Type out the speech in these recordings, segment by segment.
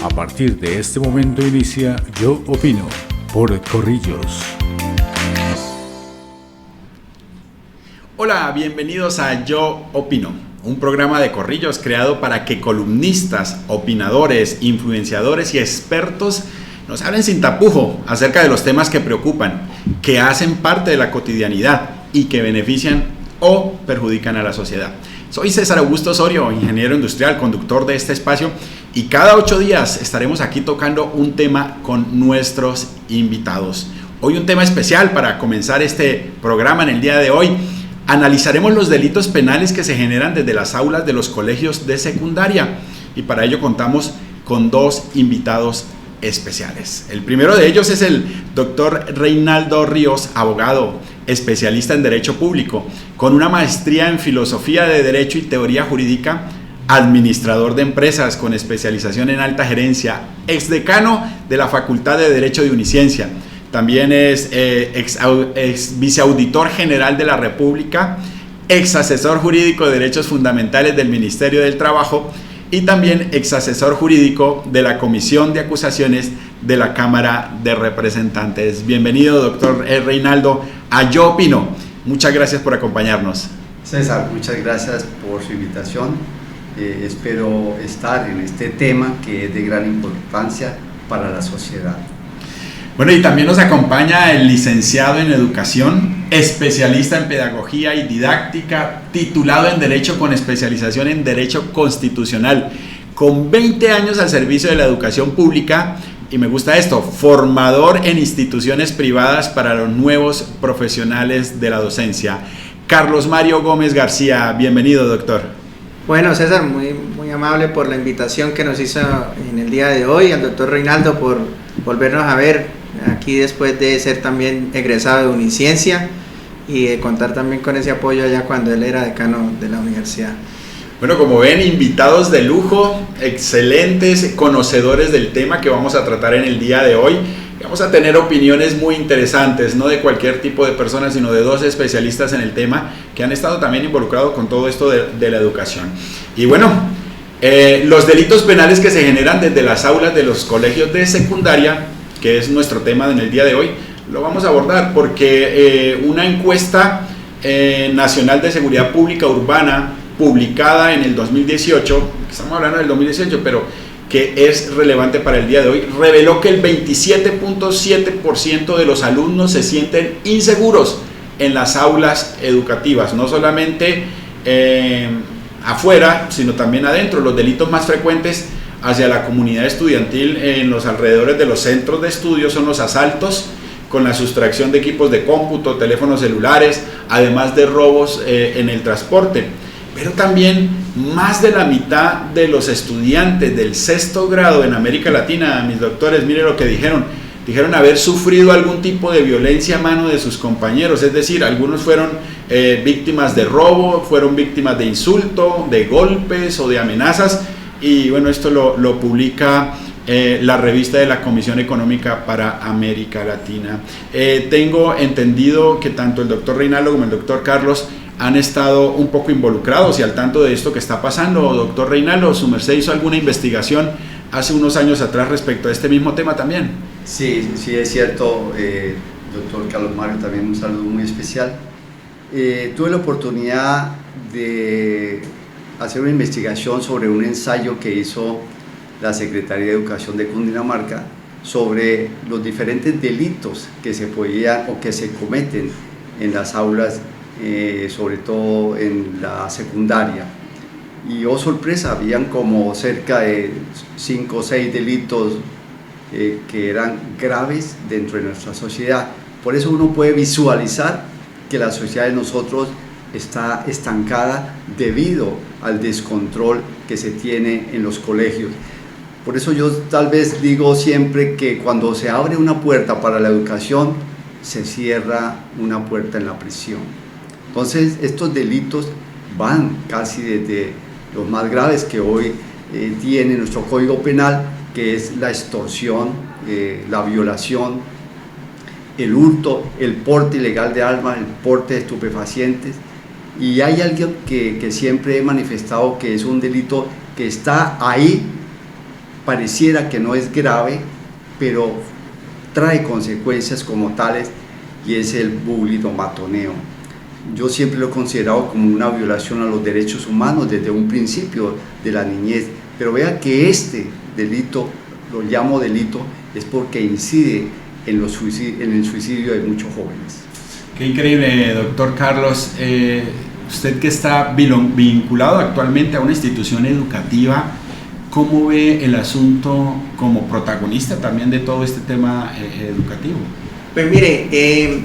A partir de este momento inicia Yo Opino por Corrillos. Hola, bienvenidos a Yo Opino, un programa de Corrillos creado para que columnistas, opinadores, influenciadores y expertos nos hablen sin tapujo acerca de los temas que preocupan, que hacen parte de la cotidianidad y que benefician o perjudican a la sociedad. Soy César Augusto Osorio, ingeniero industrial, conductor de este espacio, y cada 8 días estaremos aquí tocando un tema con nuestros invitados. Hoy un tema especial para comenzar este programa en el día de hoy. Analizaremos los delitos penales que se generan desde las aulas de los colegios de secundaria, y para ello contamos con 2 invitados especiales. El primero de ellos es el doctor Reinaldo Ríos, abogado, especialista en Derecho Público, con una maestría en Filosofía de Derecho y Teoría Jurídica, administrador de empresas con especialización en alta gerencia, exdecano de la Facultad de Derecho de Uniciencia. También es ex viceauditor general de la República, ex asesor jurídico de derechos fundamentales del Ministerio del Trabajo y también ex asesor jurídico de la Comisión de Acusaciones de la Cámara de Representantes. Bienvenido, doctor Reinaldo, a Yo Opino. Muchas gracias por acompañarnos. César, muchas gracias por su invitación. Espero estar en este tema que es de gran importancia para la sociedad. Bueno, y también nos acompaña el licenciado en Educación, especialista en Pedagogía y Didáctica, titulado en Derecho con especialización en Derecho Constitucional, con 20 años al servicio de la educación pública, y me gusta esto, formador en instituciones privadas para los nuevos profesionales de la docencia. Carlos Mario Gómez García, bienvenido, doctor. Bueno, César, muy amable por la invitación que nos hizo en el día de hoy, al doctor Reinaldo por volvernos a ver aquí después de ser también egresado de Uniciencia y de contar también con ese apoyo allá cuando él era decano de la universidad. Bueno, como ven, invitados de lujo, excelentes conocedores del tema que vamos a tratar en el día de hoy. Vamos a tener opiniones muy interesantes, no de cualquier tipo de personas, sino de 2 especialistas en el tema que han estado también involucrados con todo esto de la educación. Y bueno, los delitos penales que se generan desde las aulas de los colegios de secundaria, que es nuestro tema en el día de hoy, lo vamos a abordar porque una encuesta nacional de seguridad pública urbana publicada en el 2018, estamos hablando del 2018, pero que es relevante para el día de hoy, reveló que el 27.7% de los alumnos se sienten inseguros en las aulas educativas, no solamente afuera, sino también adentro. Los delitos más frecuentes hacia la comunidad estudiantil en los alrededores de los centros de estudio son los asaltos, con la sustracción de equipos de cómputo, teléfonos celulares, además de robos en el transporte. Pero también más de la mitad de los estudiantes del 6º grado en América Latina, mis doctores, miren lo que dijeron haber sufrido algún tipo de violencia a mano de sus compañeros, es decir, algunos fueron víctimas de robo, fueron víctimas de insulto, de golpes o de amenazas, y bueno, esto lo publica la revista de la Comisión Económica para América Latina. Tengo entendido que tanto el doctor Reinaldo como el doctor Carlos han estado un poco involucrados y al tanto de esto que está pasando. Doctor Reinaldo, ¿su merced hizo alguna investigación hace unos años atrás respecto a este mismo tema también? Sí, es cierto, doctor Carlos Mario, también un saludo muy especial. Tuve la oportunidad de hacer una investigación sobre un ensayo que hizo la Secretaría de Educación de Cundinamarca sobre los diferentes delitos que se podían o que se cometen en las aulas, sobre todo en la secundaria. Y oh sorpresa, habían como cerca de 5 o 6 delitos que eran graves dentro de nuestra sociedad. Por eso uno puede visualizar que la sociedad de nosotros está estancada debido al descontrol que se tiene en los colegios. Por eso yo tal vez digo siempre que cuando se abre una puerta para la educación, se cierra una puerta en la prisión. Entonces estos delitos van casi desde los más graves que hoy tiene nuestro Código Penal, que es la extorsión, la violación, el hurto, el porte ilegal de armas, el porte de estupefacientes. Y hay algo que siempre he manifestado que es un delito que está ahí pareciera que no es grave, pero trae consecuencias como tales, y es el bullying o matoneo. Yo siempre lo he considerado como una violación a los derechos humanos desde un principio de la niñez, pero vea que este delito, lo llamo delito, es porque incide en el suicidio de muchos jóvenes. Qué increíble, doctor Carlos. Usted que está vinculado actualmente a una institución educativa, ¿cómo ve el asunto como protagonista también de todo este tema educativo? Pues mire,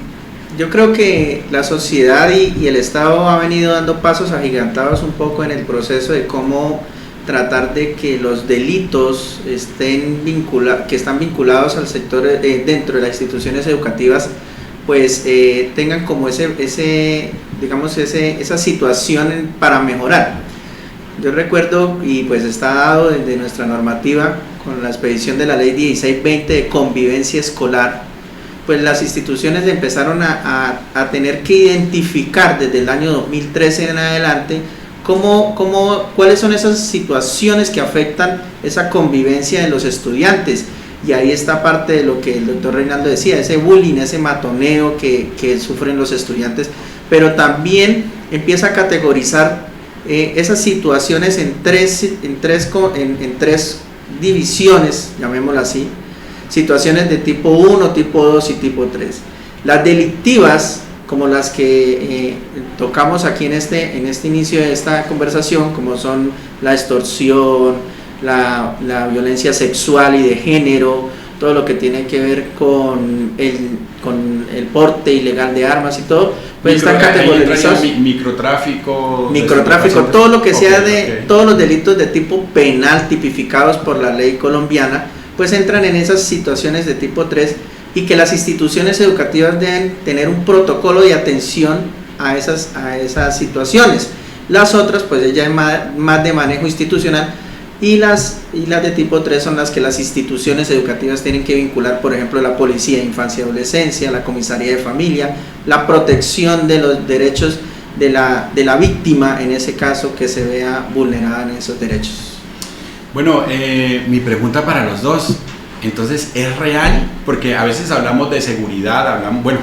yo creo que la sociedad y el Estado ha venido dando pasos agigantados un poco en el proceso de cómo tratar de que los delitos que están vinculados al sector dentro de las instituciones educativas, pues tengan como esa situación para mejorar. Yo recuerdo, y pues está dado desde nuestra normativa con la expedición de la ley 1620 de convivencia escolar, pues las instituciones empezaron a tener que identificar desde el año 2013 en adelante cuáles son esas situaciones que afectan esa convivencia de los estudiantes. Y ahí está parte de lo que el doctor Reinaldo decía, ese bullying, ese matoneo que sufren los estudiantes, pero también empieza a categorizar esas situaciones en tres divisiones, llamémoslo así, situaciones de tipo 1, tipo 2 y tipo 3. Las delictivas, como las que tocamos aquí en este inicio de esta conversación, como son la extorsión, la violencia sexual y de género, todo lo que tiene que ver con el porte ilegal de armas y todo, pues están categorizados. Microtráfico, todo lo que sea todos los delitos de tipo penal tipificados por la ley colombiana, pues entran en esas situaciones de tipo 3, y que las instituciones educativas deben tener un protocolo de atención a esas situaciones. Las otras, pues ya es más de manejo institucional, y las de tipo 3 son las que las instituciones educativas tienen que vincular, por ejemplo, la policía de infancia y adolescencia, la comisaría de familia, la protección de los derechos de la víctima, en ese caso, que se vea vulnerada en esos derechos. Bueno, mi pregunta para los dos, entonces, ¿es real? Porque a veces hablamos de seguridad,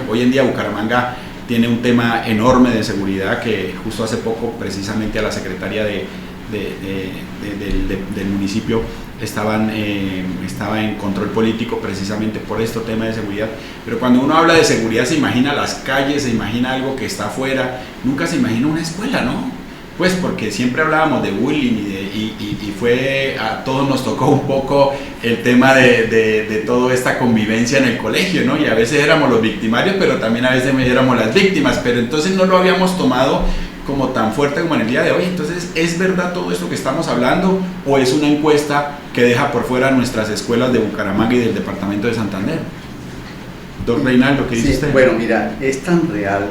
hoy en día Bucaramanga tiene un tema enorme de seguridad, que justo hace poco precisamente a la secretaria del municipio estaba en control político precisamente por este tema de seguridad, pero cuando uno habla de seguridad se imagina las calles, se imagina algo que está afuera, nunca se imagina una escuela, ¿no? Pues porque siempre hablábamos de bullying y a todos nos tocó un poco el tema de toda esta convivencia en el colegio, ¿no? Y a veces éramos los victimarios, pero también a veces éramos las víctimas, pero entonces no lo habíamos tomado como tan fuerte como en el día de hoy. Entonces, ¿es verdad todo esto que estamos hablando o es una encuesta que deja por fuera nuestras escuelas de Bucaramanga y del departamento de Santander? Don Reinaldo, ¿qué dice usted? Bueno, mira, es tan real,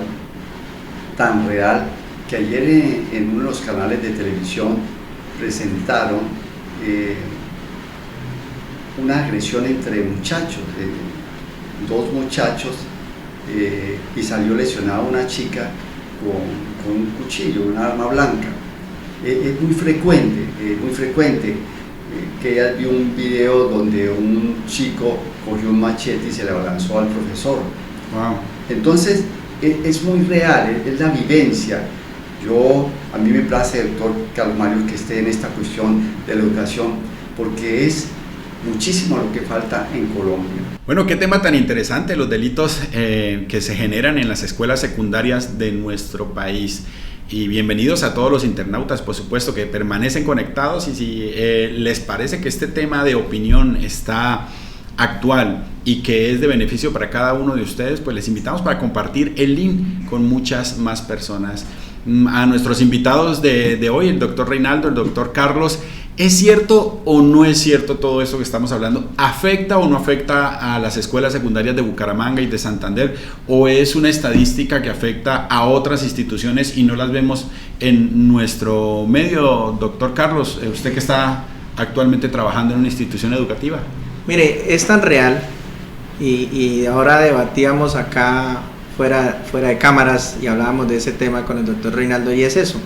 que ayer en uno de los canales de televisión presentaron una agresión entre muchachos, dos muchachos, y salió lesionada una chica con un cuchillo, un arma blanca. Es muy frecuente que ella vio un video donde un chico cogió un machete y se le lanzó al profesor. Wow. Entonces es muy real, es la vivencia. A mí me place, doctor Carlos Mario, que esté en esta cuestión de la educación, porque es muchísimo lo que falta en Colombia. Bueno, qué tema tan interesante, los delitos que se generan en las escuelas secundarias de nuestro país. Y bienvenidos a todos los internautas, por supuesto, que permanecen conectados, y si les parece que este tema de opinión está actual y que es de beneficio para cada uno de ustedes, pues les invitamos para compartir el link con muchas más personas. A nuestros invitados de hoy, el doctor Reinaldo, el doctor Carlos, ¿es cierto o no es cierto todo esto que estamos hablando? ¿Afecta o no afecta a las escuelas secundarias de Bucaramanga y de Santander? ¿O es una estadística que afecta a otras instituciones y no las vemos en nuestro medio? Doctor Carlos, usted que está actualmente trabajando en una institución educativa. Mire, es tan real, y ahora debatíamos acá fuera de cámaras y hablábamos de ese tema con el doctor Reinaldo, y es eso.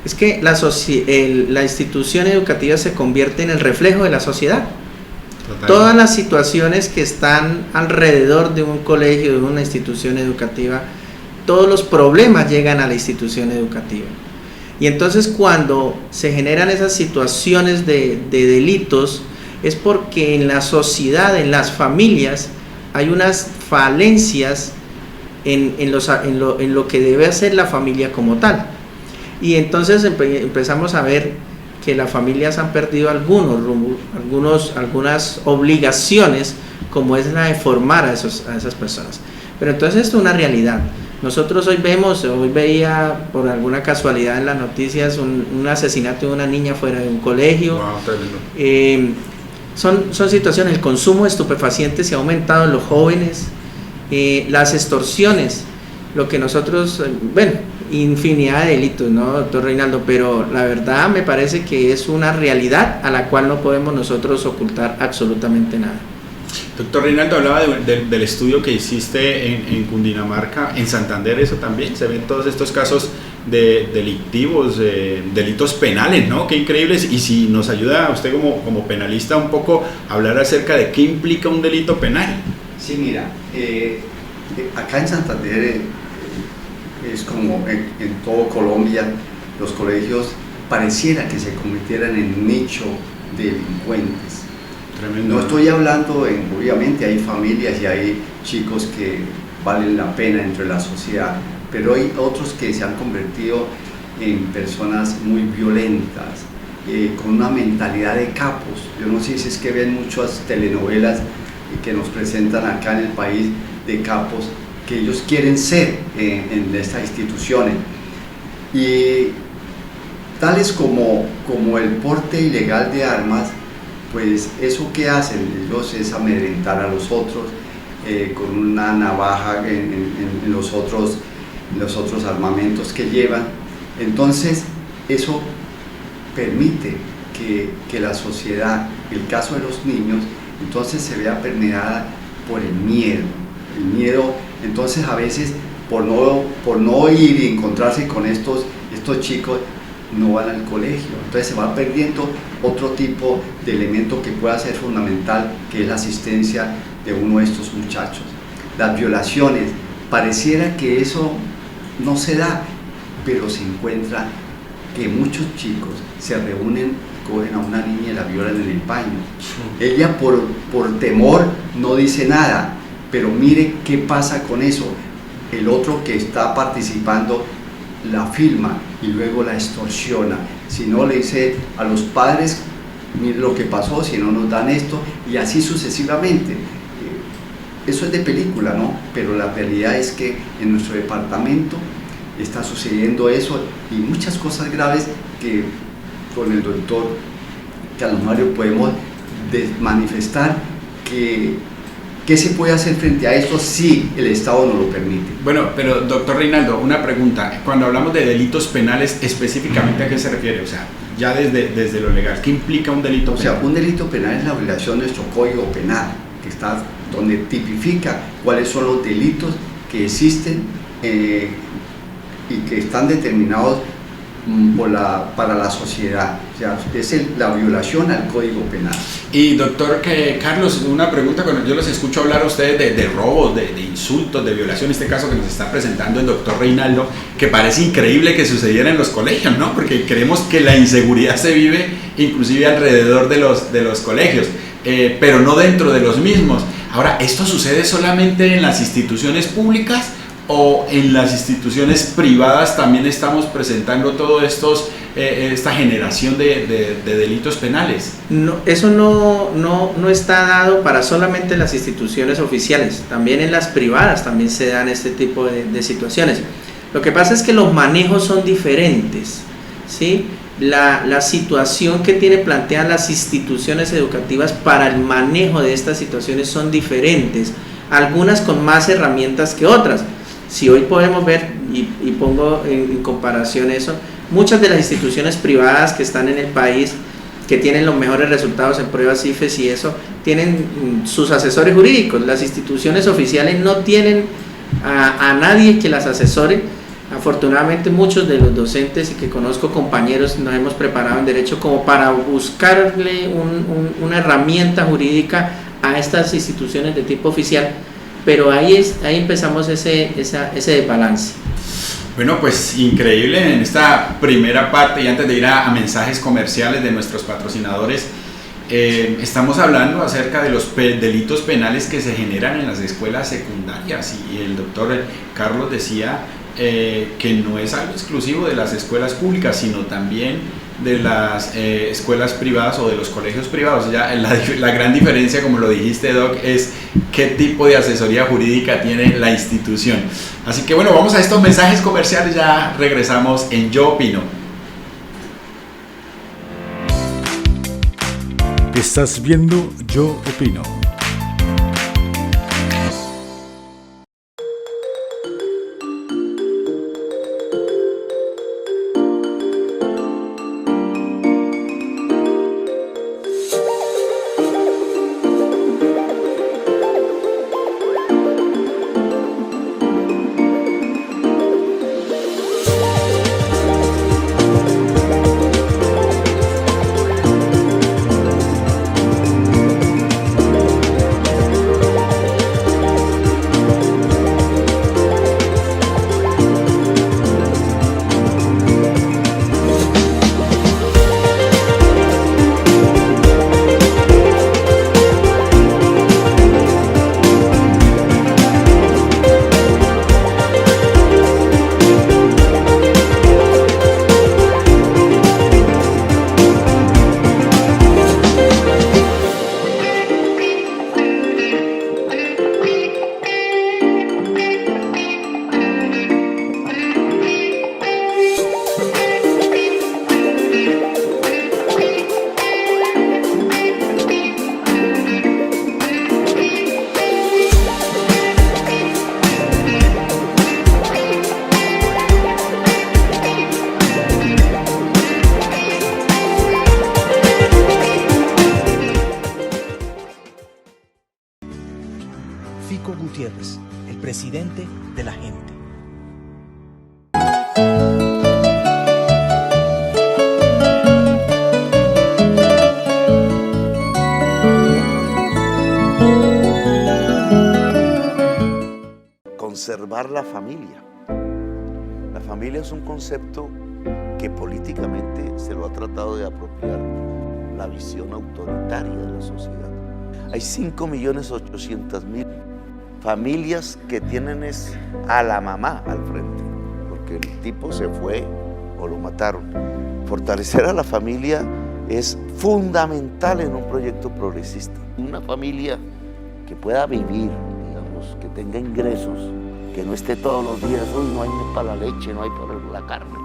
Es que la institución educativa se convierte en el reflejo de la sociedad. Total. Todas las situaciones que están alrededor de un colegio, de una institución educativa, todos los problemas llegan a la institución educativa. Y entonces cuando se generan esas situaciones de delitos, es porque en la sociedad, en las familias, hay unas falencias en lo que debe hacer la familia como tal. Y entonces empezamos a ver que las familias han perdido algunas obligaciones, como es la de formar a esas personas. Pero entonces esto es una realidad. Nosotros hoy veía por alguna casualidad en las noticias un asesinato de una niña fuera de un colegio. Wow, tremendo. Son situaciones, el consumo de estupefacientes se ha aumentado en los jóvenes, las extorsiones, lo que nosotros, infinidad de delitos, ¿no, doctor Reinaldo? Pero la verdad me parece que es una realidad a la cual no podemos nosotros ocultar absolutamente nada. Doctor Reinaldo, hablaba del estudio que hiciste en Cundinamarca, en Santander, eso también, se ven todos estos casos de delictivos, delitos penales, ¿no? Qué increíbles. Y si nos ayuda usted como penalista un poco a hablar acerca de qué implica un delito penal. Sí, mira, acá en Santander es como en todo Colombia, los colegios pareciera que se convirtieran en nicho de delincuentes. Tremendo. No estoy hablando, obviamente hay familias y hay chicos que valen la pena entre la sociedad, pero hay otros que se han convertido en personas muy violentas, con una mentalidad de capos. Yo no sé si es que ven muchas telenovelas que nos presentan acá en el país de capos que ellos quieren ser en estas instituciones. Y tales como el porte ilegal de armas, pues eso que hacen ellos es amedrentar a los otros con una navaja en los otros armamentos que llevan. Entonces eso permite que la sociedad, el caso de los niños, entonces se vea permeada por el miedo. El miedo, entonces a veces por no ir y encontrarse con estos chicos, no van al colegio, entonces se va perdiendo otro tipo de elemento que pueda ser fundamental, que es la asistencia de uno de estos muchachos. Las violaciones, pareciera que eso no se da, pero se encuentra que muchos chicos se reúnen, cogen a una niña y la violan en el baño. Ella por temor no dice nada, pero mire qué pasa con eso. El otro que está participando la filma y luego la extorsiona. Si no, le dice a los padres, mire lo que pasó, si no nos dan esto, y así sucesivamente. Eso es de película, ¿no? Pero la realidad es que en nuestro departamento está sucediendo eso y muchas cosas graves que con el doctor Carlos Mario podemos manifestar ¿qué se puede hacer frente a esto si el Estado no lo permite? Bueno, pero doctor Reinaldo, una pregunta. Cuando hablamos de delitos penales, específicamente ¿a qué se refiere? O sea, ya desde lo legal, ¿qué implica un delito penal? O sea, un delito penal es la violación de nuestro Código Penal, que está donde tipifica cuáles son los delitos que existen y que están determinados para la sociedad. O sea, es la violación al Código Penal. Y doctor Carlos, una pregunta, cuando yo los escucho hablar a ustedes de robos, de insultos, de violación, este caso que nos está presentando el doctor Reinaldo, que parece increíble que sucediera en los colegios, ¿no? Porque creemos que la inseguridad se vive inclusive alrededor de los colegios, pero no dentro de los mismos. Ahora, ¿esto sucede solamente en las instituciones públicas o en las instituciones privadas también estamos presentando todo esta generación de delitos penales? No, eso no está dado para solamente las instituciones oficiales, también en las privadas también se dan este tipo de situaciones. Lo que pasa es que los manejos son diferentes, ¿sí? La situación que tiene planteadas las instituciones educativas para el manejo de estas situaciones son diferentes, algunas con más herramientas que otras. Si hoy podemos ver, y pongo en comparación eso, muchas de las instituciones privadas que están en el país, que tienen los mejores resultados en pruebas IFES y eso, tienen sus asesores jurídicos. Las instituciones oficiales no tienen a nadie que las asesore. Afortunadamente muchos de los docentes que conozco, compañeros, nos hemos preparado en Derecho como para buscarle una herramienta jurídica a estas instituciones de tipo oficial, pero ahí empezamos ese desbalance. Bueno, pues increíble en esta primera parte, y antes de ir a mensajes comerciales de nuestros patrocinadores, estamos hablando acerca de los delitos penales que se generan en las escuelas secundarias, y el doctor Carlos decía que no es algo exclusivo de las escuelas públicas, sino también de las escuelas privadas o de los colegios privados. Ya la gran diferencia, como lo dijiste, Doc, es qué tipo de asesoría jurídica tiene la institución. Así que bueno, vamos a estos mensajes comerciales, ya regresamos en Yo Opino. Estás viendo Yo Opino. Fico Gutiérrez, el presidente de la gente. Conservar la familia. La familia es un concepto que políticamente se lo ha tratado de apropiar la visión autoritaria de la sociedad. Hay 5.800.000 familias que tienen a la mamá al frente, porque el tipo se fue o lo mataron. Fortalecer a la familia es fundamental en un proyecto progresista. Una familia que pueda vivir, digamos, que tenga ingresos, que no esté todos los días, uy, no hay ni para la leche, no hay para la carne.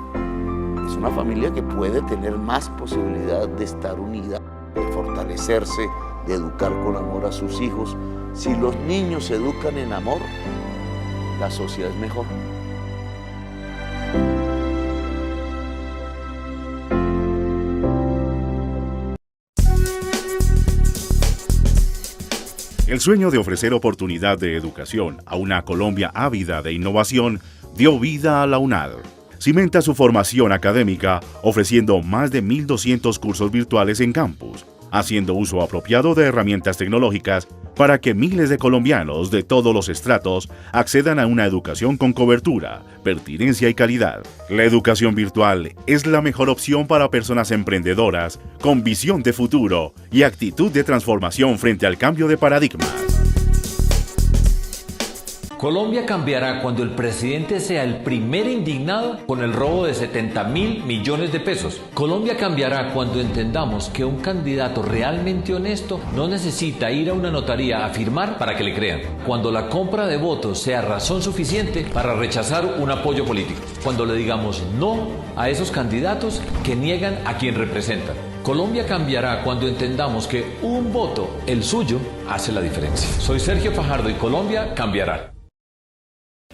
Es una familia que puede tener más posibilidad de estar unida, de fortalecerse, de educar con amor a sus hijos. Si los niños se educan en amor, la sociedad es mejor. El sueño de ofrecer oportunidad de educación a una Colombia ávida de innovación dio vida a la UNAD. Cimenta su formación académica ofreciendo más de 1.200 cursos virtuales en campus, haciendo uso apropiado de herramientas tecnológicas para que miles de colombianos de todos los estratos accedan a una educación con cobertura, pertinencia y calidad. La educación virtual es la mejor opción para personas emprendedoras con visión de futuro y actitud de transformación frente al cambio de paradigmas. Colombia cambiará cuando el presidente sea el primer indignado con el robo de 70.000 millones de pesos. Colombia cambiará cuando entendamos que un candidato realmente honesto no necesita ir a una notaría a firmar para que le crean. Cuando la compra de votos sea razón suficiente para rechazar un apoyo político. Cuando le digamos no a esos candidatos que niegan a quien representan. Colombia cambiará cuando entendamos que un voto, el suyo, hace la diferencia. Soy Sergio Fajardo y Colombia cambiará.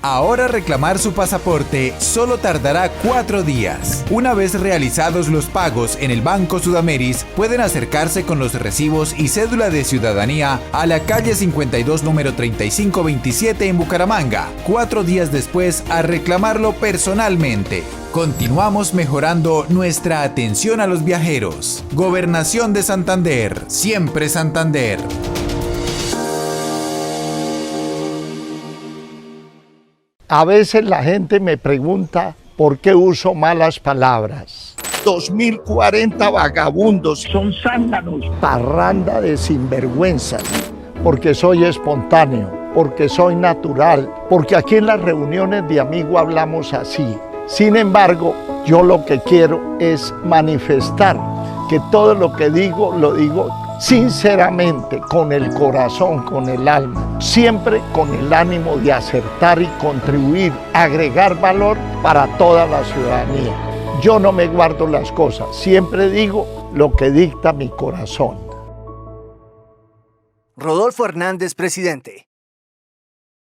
Ahora reclamar su pasaporte solo tardará 4 días. Una vez realizados los pagos en el Banco Sudameris, pueden acercarse con los recibos y cédula de ciudadanía a la calle 52 número 3527 en Bucaramanga. 4 días después a reclamarlo personalmente. Continuamos mejorando nuestra atención a los viajeros. Gobernación de Santander, siempre Santander. A veces la gente me pregunta por qué uso malas palabras. 2040 vagabundos, son zánganos. Parranda de sinvergüenzas, porque soy espontáneo, porque soy natural, porque aquí en las reuniones de amigos hablamos así. Sin embargo, yo lo que quiero es manifestar que todo lo que digo, lo digo sinceramente, con el corazón, con el alma, siempre con el ánimo de acertar y contribuir, agregar valor para toda la ciudadanía. Yo no me guardo las cosas, siempre digo lo que dicta mi corazón. Rodolfo Hernández, presidente.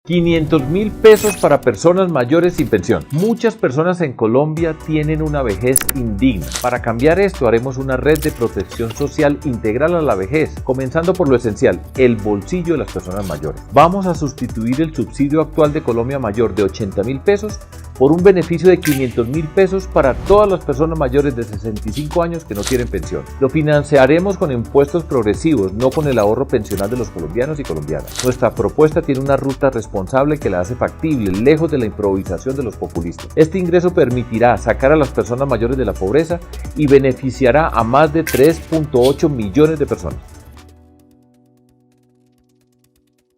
500.000 pesos para personas mayores sin pensión. Muchas personas en Colombia tienen una vejez indigna. Para cambiar esto haremos una red de protección social integral a la vejez, comenzando por lo esencial, el bolsillo de las personas mayores. Vamos a sustituir el subsidio actual de Colombia Mayor de 80.000 pesos por un beneficio de 500.000 pesos para todas las personas mayores de 65 años que no tienen pensión. Lo financiaremos con impuestos progresivos, no con el ahorro pensional de los colombianos y colombianas. Nuestra propuesta tiene una ruta responsable que la hace factible, lejos de la improvisación de los populistas. Este ingreso permitirá sacar a las personas mayores de la pobreza y beneficiará a más de 3.8 millones de personas.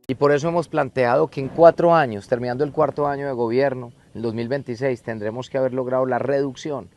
Y por eso hemos planteado que en 4 años, terminando el 4º año de gobierno, en 2026 tendremos que haber logrado la reducción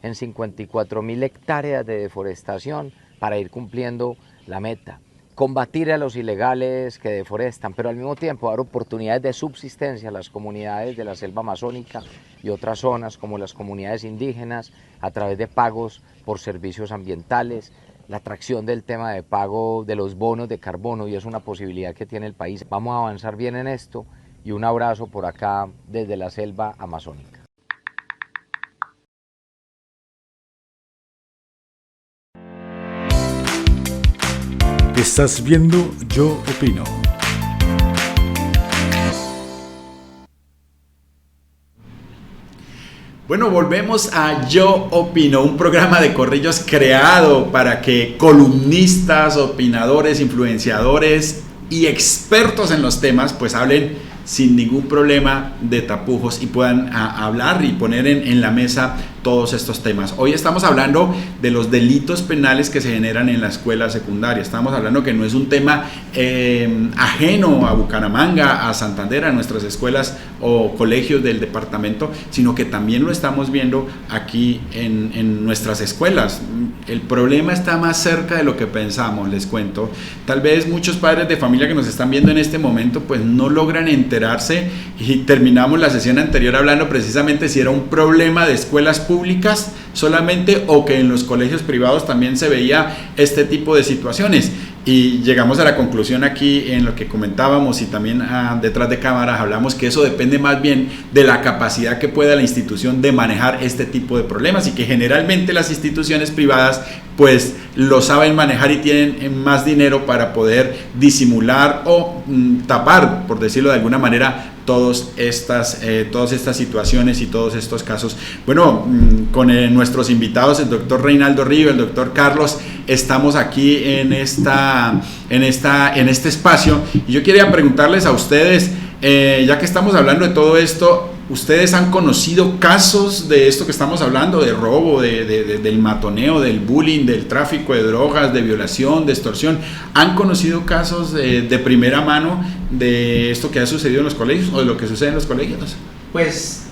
en 54.000 hectáreas de deforestación para ir cumpliendo la meta. Combatir a los ilegales que deforestan, pero al mismo tiempo dar oportunidades de subsistencia a las comunidades de la selva amazónica y otras zonas como las comunidades indígenas a través de pagos por servicios ambientales, la atracción del tema de pago de los bonos de carbono, y es una posibilidad que tiene el país. Vamos a avanzar bien en esto y un abrazo por acá desde la selva amazónica. Estás viendo Yo Opino. Bueno, volvemos a Yo Opino, un programa de corrillos creado para que columnistas, opinadores, influenciadores y expertos en los temas pues hablen sin ningún problema de tapujos y puedan hablar y poner en la mesa todos estos temas. Hoy estamos hablando de los delitos penales que se generan en la escuela secundaria. Estamos hablando que no es un tema ajeno a Bucaramanga, a Santander, a nuestras escuelas o colegios del departamento, sino que también lo estamos viendo aquí en nuestras escuelas. El problema está más cerca de lo que pensamos, les cuento. Tal vez muchos padres de familia que nos están viendo en este momento pues no logran enterarse, y terminamos la sesión anterior hablando precisamente si era un problema de escuelas públicas solamente o que en los colegios privados también se veía este tipo de situaciones. Y llegamos a la conclusión aquí en lo que comentábamos y también detrás de cámaras hablamos que eso depende más bien de la capacidad que pueda la institución de manejar este tipo de problemas, y que generalmente las instituciones privadas pues lo saben manejar y tienen más dinero para poder disimular o tapar, por decirlo de alguna manera, todas estas situaciones y todos estos casos. Bueno, con nuestros invitados, el doctor Reinaldo Río, el doctor Carlos, estamos aquí en este espacio, y yo quería preguntarles a ustedes, ya que estamos hablando de todo esto, ¿ustedes han conocido casos de esto que estamos hablando, de robo, del matoneo, del bullying, del tráfico de drogas, de violación, de extorsión? ¿Han conocido casos de primera mano de esto que ha sucedido en los colegios o de lo que sucede en los colegios? Pues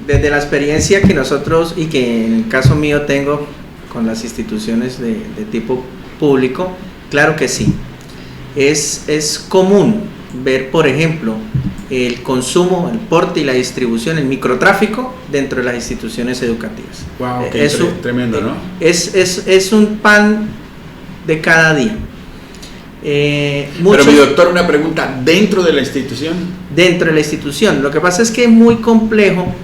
desde la experiencia que nosotros y que en el caso mío tengo con las instituciones de tipo público, claro que sí. Es común ver, por ejemplo, el consumo, el porte y la distribución, el microtráfico dentro de las instituciones educativas. Wow, qué tremendo, ¿no? Es un pan de cada día. Pero mi doctor, una pregunta, ¿dentro de la institución? Dentro de la institución. Lo que pasa es que es muy complejo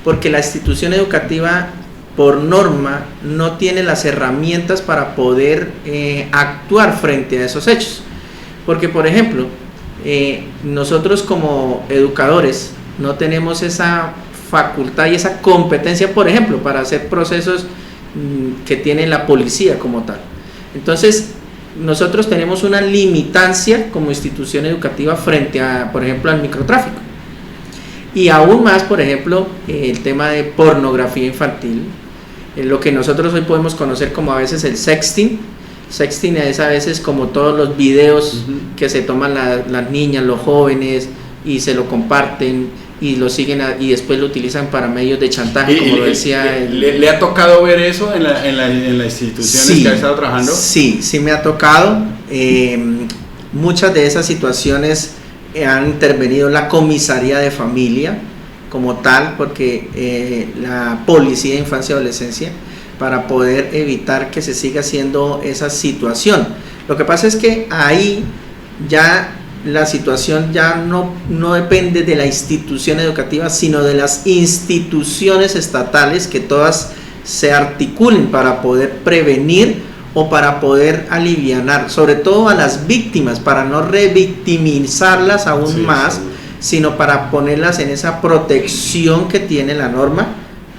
porque la institución educativa, por norma, no tiene las herramientas para poder actuar frente a esos hechos. Porque, por ejemplo, nosotros como educadores no tenemos esa facultad y esa competencia, por ejemplo, para hacer procesos que tiene la policía como tal. Entonces, nosotros tenemos una limitancia como institución educativa frente a, por ejemplo, al microtráfico. Y aún más, por ejemplo, el tema de pornografía infantil, lo que nosotros hoy podemos conocer como a veces el sexting. Sexting es a veces como todos los videos que se toman las niñas, los jóvenes, y se lo comparten y lo siguen y después lo utilizan para medios de chantaje, como lo decía. ¿Le ha tocado ver eso en las instituciones que ha estado trabajando? Sí, sí me ha tocado. Muchas de esas situaciones han intervenido la comisaría de familia como tal, porque la policía de infancia y adolescencia, para poder evitar que se siga haciendo esa situación. Lo que pasa es que ahí ya la situación ya no depende de la institución educativa, sino de las instituciones estatales, que todas se articulen para poder prevenir o para poder alivianar, sobre todo a las víctimas, para no revictimizarlas aún más, sino para ponerlas en esa protección que tiene la norma,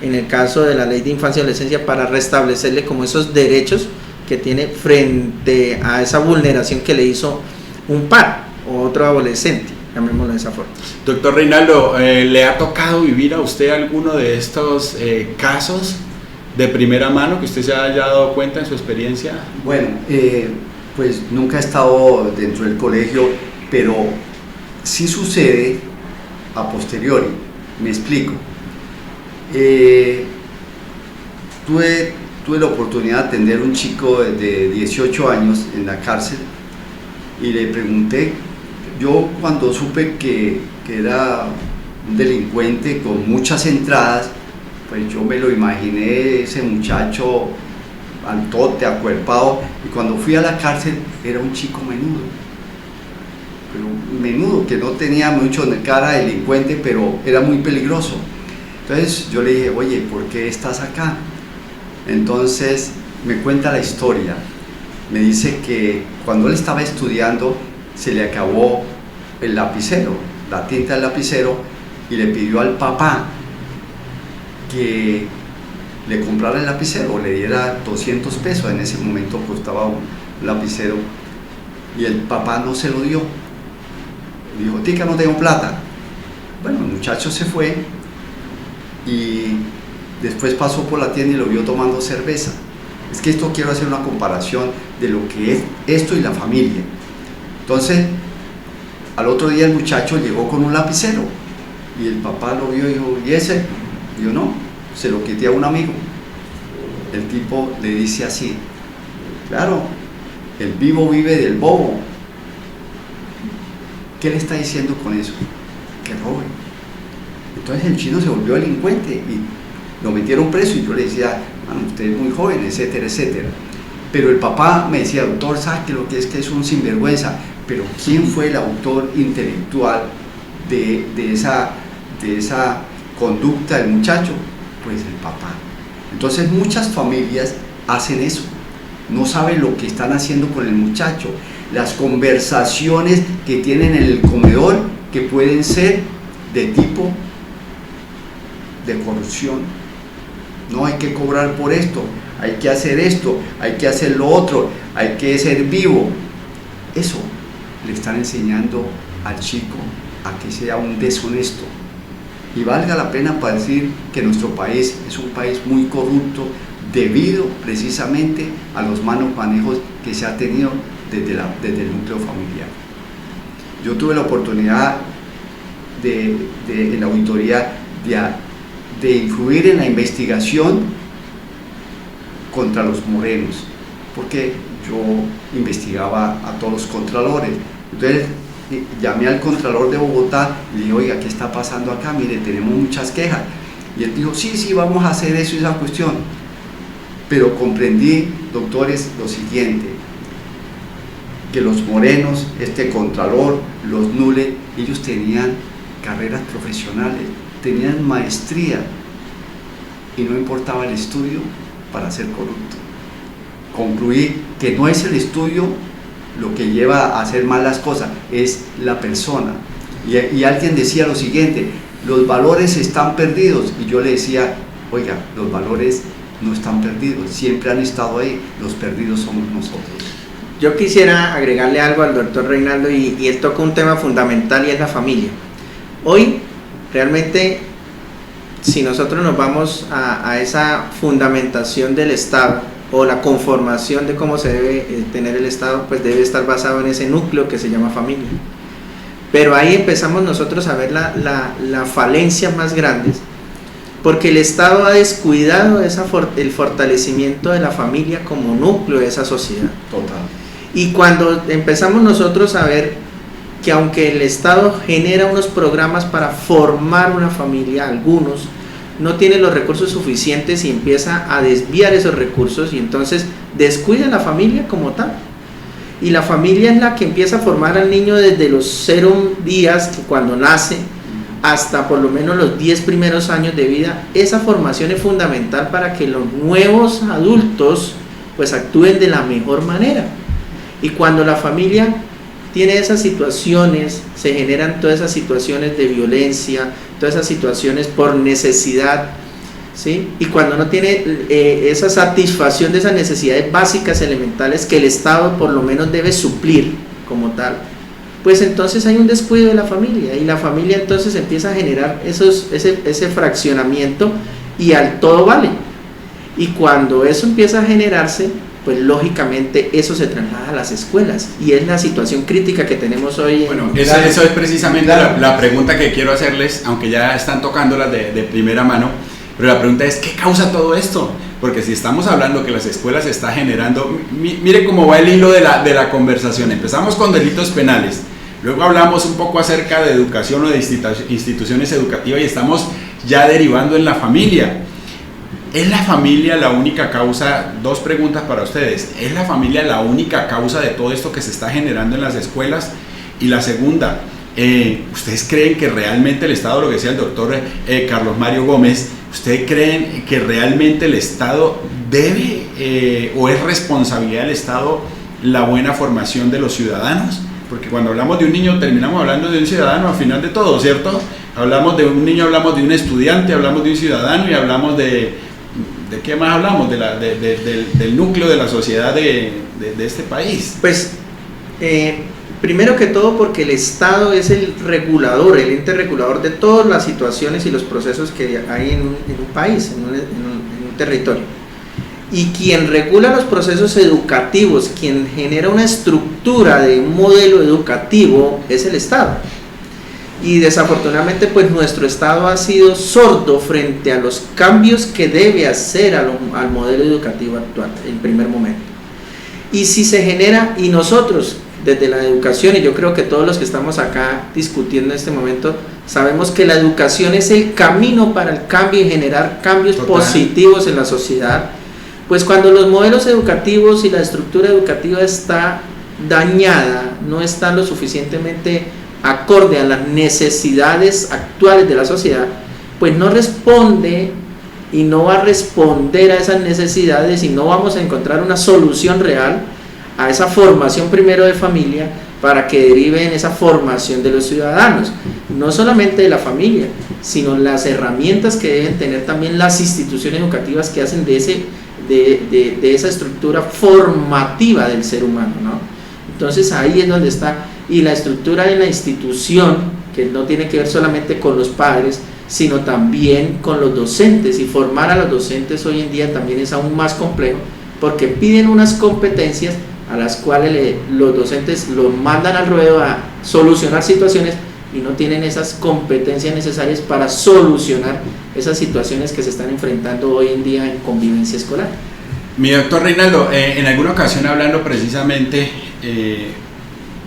en el caso de la Ley de Infancia y Adolescencia, para restablecerle como esos derechos que tiene frente a esa vulneración que le hizo un par o otro adolescente, llamémoslo de esa forma. Doctor Reinaldo, ¿le ha tocado vivir a usted alguno de estos casos de primera mano que usted se haya dado cuenta en su experiencia? Bueno, pues nunca he estado dentro del colegio, pero sí sucede a posteriori. Me explico. Tuve la oportunidad de atender a un chico de 18 años en la cárcel y le pregunté, yo cuando supe que era un delincuente con muchas entradas, pues yo me lo imaginé, ese muchacho altote, acuerpado, y cuando fui a la cárcel era un chico menudo, que no tenía mucho de cara de delincuente, pero era muy peligroso. Entonces yo le dije, oye, ¿por qué estás acá? Entonces me cuenta la historia, me dice que cuando él estaba estudiando se le acabó el lapicero, la tinta del lapicero, y le pidió al papá que le comprara el lapicero, le diera 200 pesos, en ese momento costaba un lapicero, y el papá no se lo dio. Dijo, tica, no tengo plata. Bueno, el muchacho se fue y después pasó por la tienda y lo vio tomando cerveza. Es que esto quiero hacer una comparación de lo que es esto y la familia. Entonces, al otro día el muchacho llegó con un lapicero y el papá lo vio y dijo, ¿y ese? Dijo, no, se lo quité a un amigo. El tipo le dice así, claro, el vivo vive del bobo. ¿Qué le está diciendo con eso? Que robe. Entonces el chino se volvió delincuente y lo metieron preso, y yo le decía, usted es muy joven, etcétera, etcétera. Pero el papá me decía, doctor, ¿sabe que es un sinvergüenza? Pero ¿quién fue el autor intelectual de esa conducta del muchacho? Pues el papá. Entonces muchas familias hacen eso, no saben lo que están haciendo con el muchacho, las conversaciones que tienen en el comedor, que pueden ser de tipo de corrupción. No, hay que cobrar por esto, hay que hacer esto, hay que hacer lo otro, hay que ser vivo. Eso le están enseñando al chico a que sea un deshonesto. Y valga la pena para decir que nuestro país es un país muy corrupto debido precisamente a los malos manejos que se ha tenido desde el núcleo familiar. Yo tuve la oportunidad en la auditoría de influir en la investigación contra los morenos, porque yo investigaba a todos los contralores. Entonces llamé al contralor de Bogotá y le dije, oiga, ¿qué está pasando acá? Mire, tenemos muchas quejas. Y él dijo, sí, vamos a hacer eso y esa cuestión. Pero comprendí, doctores, lo siguiente: que los morenos, este contralor, los nules, ellos tenían carreras profesionales, tenían maestría y no importaba el estudio para ser corrupto. Concluí que no es el estudio lo que lleva a hacer mal las cosas, es la persona. Y alguien decía lo siguiente: los valores están perdidos, y yo le decía, oiga, los valores no están perdidos, siempre han estado ahí, los perdidos somos nosotros. Yo quisiera agregarle algo al doctor Reinaldo, y él toca un tema fundamental, y es la familia. Hoy, realmente, si nosotros nos vamos a esa fundamentación del Estado, o la conformación de cómo se debe tener el Estado, pues debe estar basado en ese núcleo que se llama familia. Pero ahí empezamos nosotros a ver la falencia más grandes, porque el Estado ha descuidado el fortalecimiento de la familia como núcleo de esa sociedad. Total. Y cuando empezamos nosotros a ver que aunque el Estado genera unos programas para formar una familia, algunos no tienen los recursos suficientes y empieza a desviar esos recursos, y entonces descuida la familia como tal. Y la familia es la que empieza a formar al niño desde los 0 días, cuando nace, hasta por lo menos los 10 primeros años de vida. Esa formación es fundamental para que los nuevos adultos pues actúen de la mejor manera. Y cuando la familia tiene esas situaciones, se generan todas esas situaciones de violencia, todas esas situaciones por necesidad, ¿sí? Y cuando no tiene esa satisfacción de esas necesidades básicas, elementales, que el Estado por lo menos debe suplir como tal, pues entonces hay un descuido de la familia, y la familia entonces empieza a generar ese fraccionamiento, y al todo vale. Y cuando eso empieza a generarse, pues lógicamente eso se traslada a las escuelas, y es la situación crítica que tenemos hoy. Bueno, eso es precisamente la pregunta que quiero hacerles, aunque ya están tocándolas de primera mano, pero la pregunta es, ¿qué causa todo esto? Porque si estamos hablando que las escuelas se está generando, mire cómo va el hilo de la conversación. Empezamos con delitos penales, luego hablamos un poco acerca de educación o de instituciones educativas, y estamos ya derivando en la familia. ¿Es la familia la única causa? Dos preguntas para ustedes. ¿Es la familia la única causa de todo esto que se está generando en las escuelas? Y la segunda, ¿ustedes creen que realmente el Estado, lo que decía el doctor Carlos Mario Gómez, ¿ustedes creen que realmente el Estado debe o es responsabilidad del Estado la buena formación de los ciudadanos? Porque cuando hablamos de un niño terminamos hablando de un ciudadano al final de todo, ¿cierto? Hablamos de un niño, hablamos de un estudiante, hablamos de un ciudadano, y hablamos ¿de qué más hablamos? Del núcleo de la sociedad de este país. Pues, primero que todo, porque el Estado es el regulador, el ente regulador de todas las situaciones y los procesos que hay en un país, en un territorio. Y quien regula los procesos educativos, quien genera una estructura de un modelo educativo, es el Estado. Y desafortunadamente pues nuestro Estado ha sido sordo frente a los cambios que debe hacer al modelo educativo actual en primer momento. Y si se genera, y nosotros desde la educación, y yo creo que todos los que estamos acá discutiendo en este momento, sabemos que la educación es el camino para el cambio y generar cambios positivos en la sociedad. Pues cuando los modelos educativos y la estructura educativa está dañada, no está lo suficientemente acorde a las necesidades actuales de la sociedad, pues no responde y no va a responder a esas necesidades, y no vamos a encontrar una solución real a esa formación primero de familia, para que derive en esa formación de los ciudadanos, no solamente de la familia, sino las herramientas que deben tener también las instituciones educativas que hacen de esa estructura formativa del ser humano, ¿no? Entonces ahí es donde está, y la estructura de la institución, que no tiene que ver solamente con los padres, sino también con los docentes, y formar a los docentes hoy en día también es aún más complejo, porque piden unas competencias a las cuales los docentes los mandan al ruedo a solucionar situaciones, y no tienen esas competencias necesarias para solucionar esas situaciones que se están enfrentando hoy en día en convivencia escolar. Mi doctor Reinaldo, en alguna ocasión hablando precisamente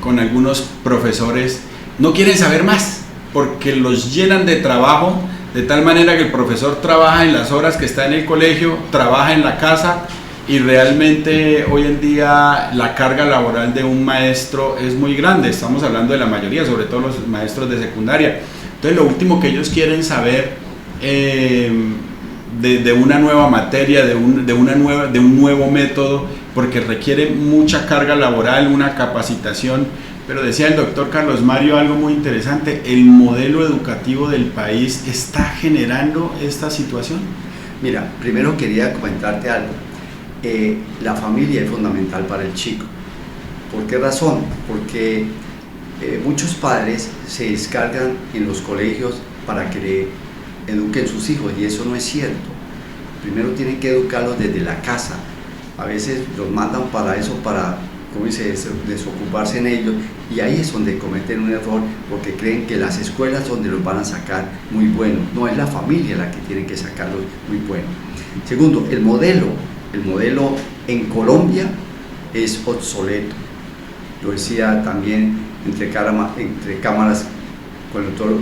con algunos profesores, no quieren saber más porque los llenan de trabajo, de tal manera que el profesor trabaja en las horas que está en el colegio, trabaja en la casa, y realmente hoy en día la carga laboral de un maestro es muy grande. Estamos hablando de la mayoría, sobre todo los maestros de secundaria. Entonces lo último que ellos quieren saber de una nueva materia, de un nuevo método, porque requiere mucha carga laboral, una capacitación. Pero decía el doctor Carlos Mario algo muy interesante: el modelo educativo del país está generando esta situación. Mira, primero quería comentarte algo. La familia es fundamental para el chico. ¿Por qué razón? Porque muchos padres se descargan en los colegios para que le eduquen sus hijos, y eso no es cierto. Primero tienen que educarlos desde la casa. A veces los mandan para eso, para, como dice, desocuparse en ellos, y ahí es donde cometen un error, porque creen que las escuelas son donde los van a sacar muy buenos. No, es la familia la que tiene que sacarlos muy buenos. Segundo, el modelo en Colombia es obsoleto. Lo decía también entre cámaras con el doctor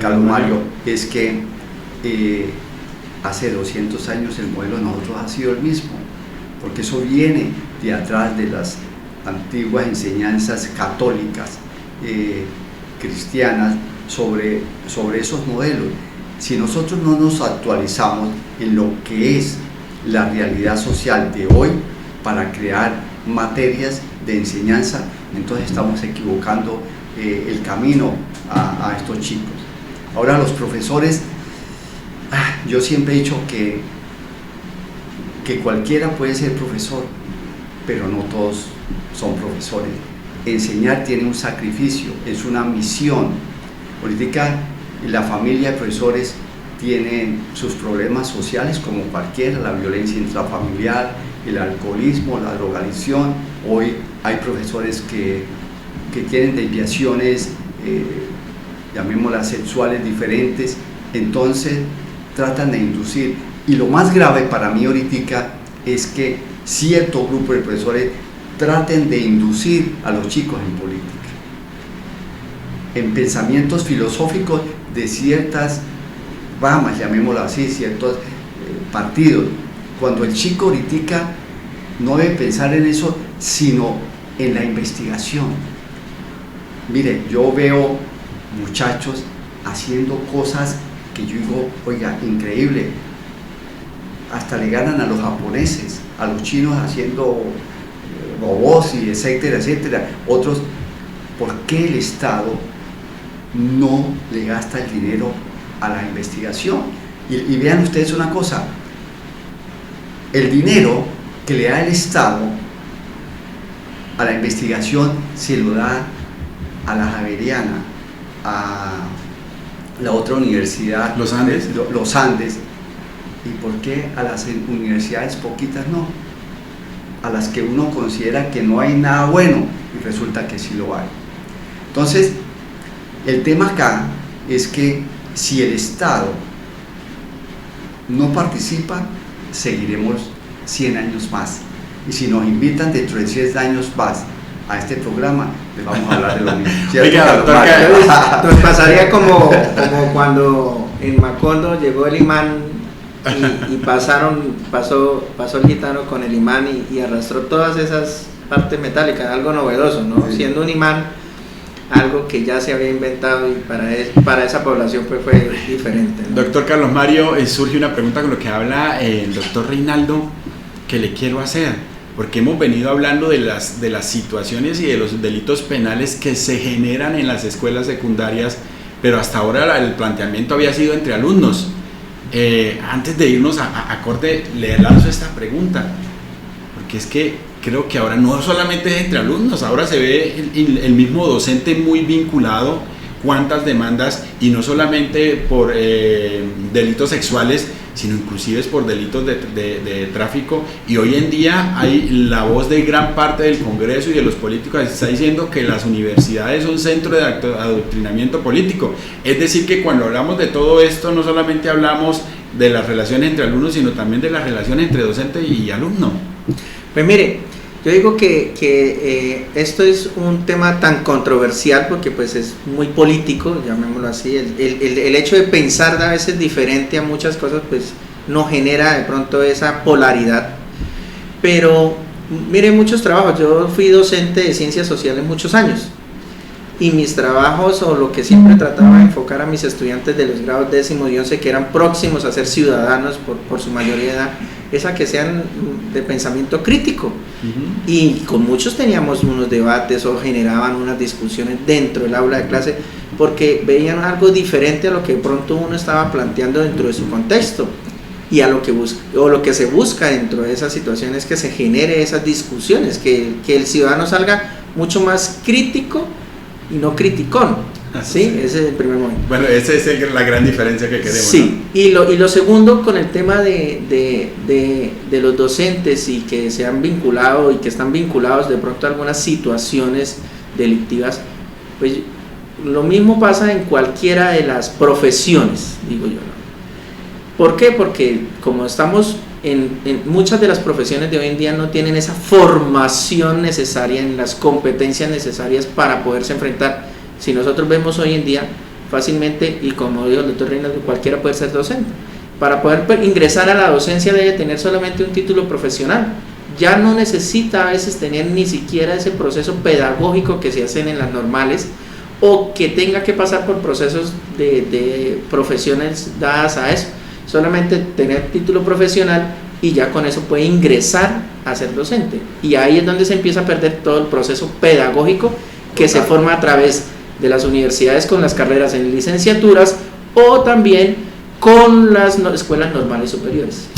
Carlos Mario, es que hace 200 años el modelo de nosotros ha sido el mismo, porque eso viene de atrás de las antiguas enseñanzas católicas, cristianas, sobre esos modelos. Si nosotros no nos actualizamos en lo que es la realidad social de hoy para crear materias de enseñanza, entonces estamos equivocando el camino a estos chicos. Ahora los profesores, yo siempre he dicho que cualquiera puede ser profesor, pero no todos son profesores. Enseñar tiene un sacrificio, es una misión. Ahorita la familia de profesores tiene sus problemas sociales como cualquiera, la violencia intrafamiliar, el alcoholismo, la drogadicción. Hoy hay profesores que tienen desviaciones, llamémoslas sexuales diferentes, entonces tratan de inducir. Y lo más grave para mí ahorita es que cierto grupo de profesores traten de inducir a los chicos en política, en pensamientos filosóficos de ciertas ramas, llamémoslo así, ciertos partidos, cuando el chico ahorita no debe pensar en eso, sino en la investigación. Mire, yo veo muchachos haciendo cosas que yo digo, oiga, increíble, hasta le ganan a los japoneses, a los chinos haciendo robots y etcétera, etcétera. Otros, ¿por qué el Estado no le gasta el dinero a la investigación? Y vean ustedes una cosa, el dinero que le da el Estado a la investigación se lo da a la Javeriana, a la otra universidad, los Andes. Los Andes. ¿Y por qué a las universidades poquitas no? A las que uno considera que no hay nada bueno, y resulta que sí lo hay. Entonces, el tema acá es que si el Estado no participa, seguiremos 100 años más. Y si nos invitan dentro de 10 años más a este programa, les vamos a hablar de lo mismo. Oiga, doctor, nos pasaría como cuando en Macondo llegó el imán y pasó el gitano con el imán y arrastró todas esas partes metálicas, algo novedoso, ¿no? Sí. Siendo un imán algo que ya se había inventado, y para esa población fue diferente, ¿no? Doctor Carlos Mario, surge una pregunta con lo que habla el doctor Reinaldo, que le quiero hacer, porque hemos venido hablando de las situaciones y de los delitos penales que se generan en las escuelas secundarias, pero hasta ahora el planteamiento había sido entre alumnos. Antes de irnos a corte, le lanzo esta pregunta, porque es que creo que ahora no solamente es entre alumnos, ahora se ve el mismo docente muy vinculado, cuántas demandas, y no solamente por delitos sexuales, sino inclusive por delitos de tráfico. Y hoy en día hay la voz de gran parte del Congreso y de los políticos que está diciendo que las universidades son centro de adoctrinamiento político. Es decir, que cuando hablamos de todo esto, no solamente hablamos de las relaciones entre alumnos, sino también de las relaciones entre docente y alumno. Pues mire, yo digo que esto es un tema tan controversial porque pues es muy político, llamémoslo así. El hecho de pensar a veces diferente a muchas cosas, pues no genera de pronto esa polaridad. Pero miren, muchos trabajos, yo fui docente de ciencias sociales muchos años, y mis trabajos, o lo que siempre trataba de enfocar a mis estudiantes de los grados 10º y 11, que eran próximos a ser ciudadanos por su mayoría de edad, es a que sean de pensamiento crítico. Y con muchos teníamos unos debates o generaban unas discusiones dentro del aula de clase, porque veían algo diferente a lo que de pronto uno estaba planteando dentro de su contexto, y a lo que lo que se busca dentro de esas situaciones, que se genere esas discusiones, que el ciudadano salga mucho más crítico y no criticón, ¿sí? Ese es el primer momento. Bueno, esa es la gran diferencia que queremos. Sí, ¿no? Y lo segundo, con el tema de los docentes, y que se han vinculado y que están vinculados de pronto a algunas situaciones delictivas, pues lo mismo pasa en cualquiera de las profesiones, digo yo, ¿no? ¿Por qué? Porque como estamos en muchas de las profesiones de hoy en día no tienen esa formación necesaria, en las competencias necesarias para poderse enfrentar. Si nosotros vemos hoy en día, fácilmente, y como dijo el doctor Reinaldo, cualquiera puede ser docente. Para poder ingresar a la docencia debe tener solamente un título profesional. Ya no necesita a veces tener ni siquiera ese proceso pedagógico que se hacen en las normales, o que tenga que pasar por procesos de profesiones dadas a eso. Solamente tener título profesional, y ya con eso puede ingresar a ser docente. Y ahí es donde se empieza a perder todo el proceso pedagógico que se forma a través de las universidades con las carreras en licenciaturas, o también con las escuelas normales superiores.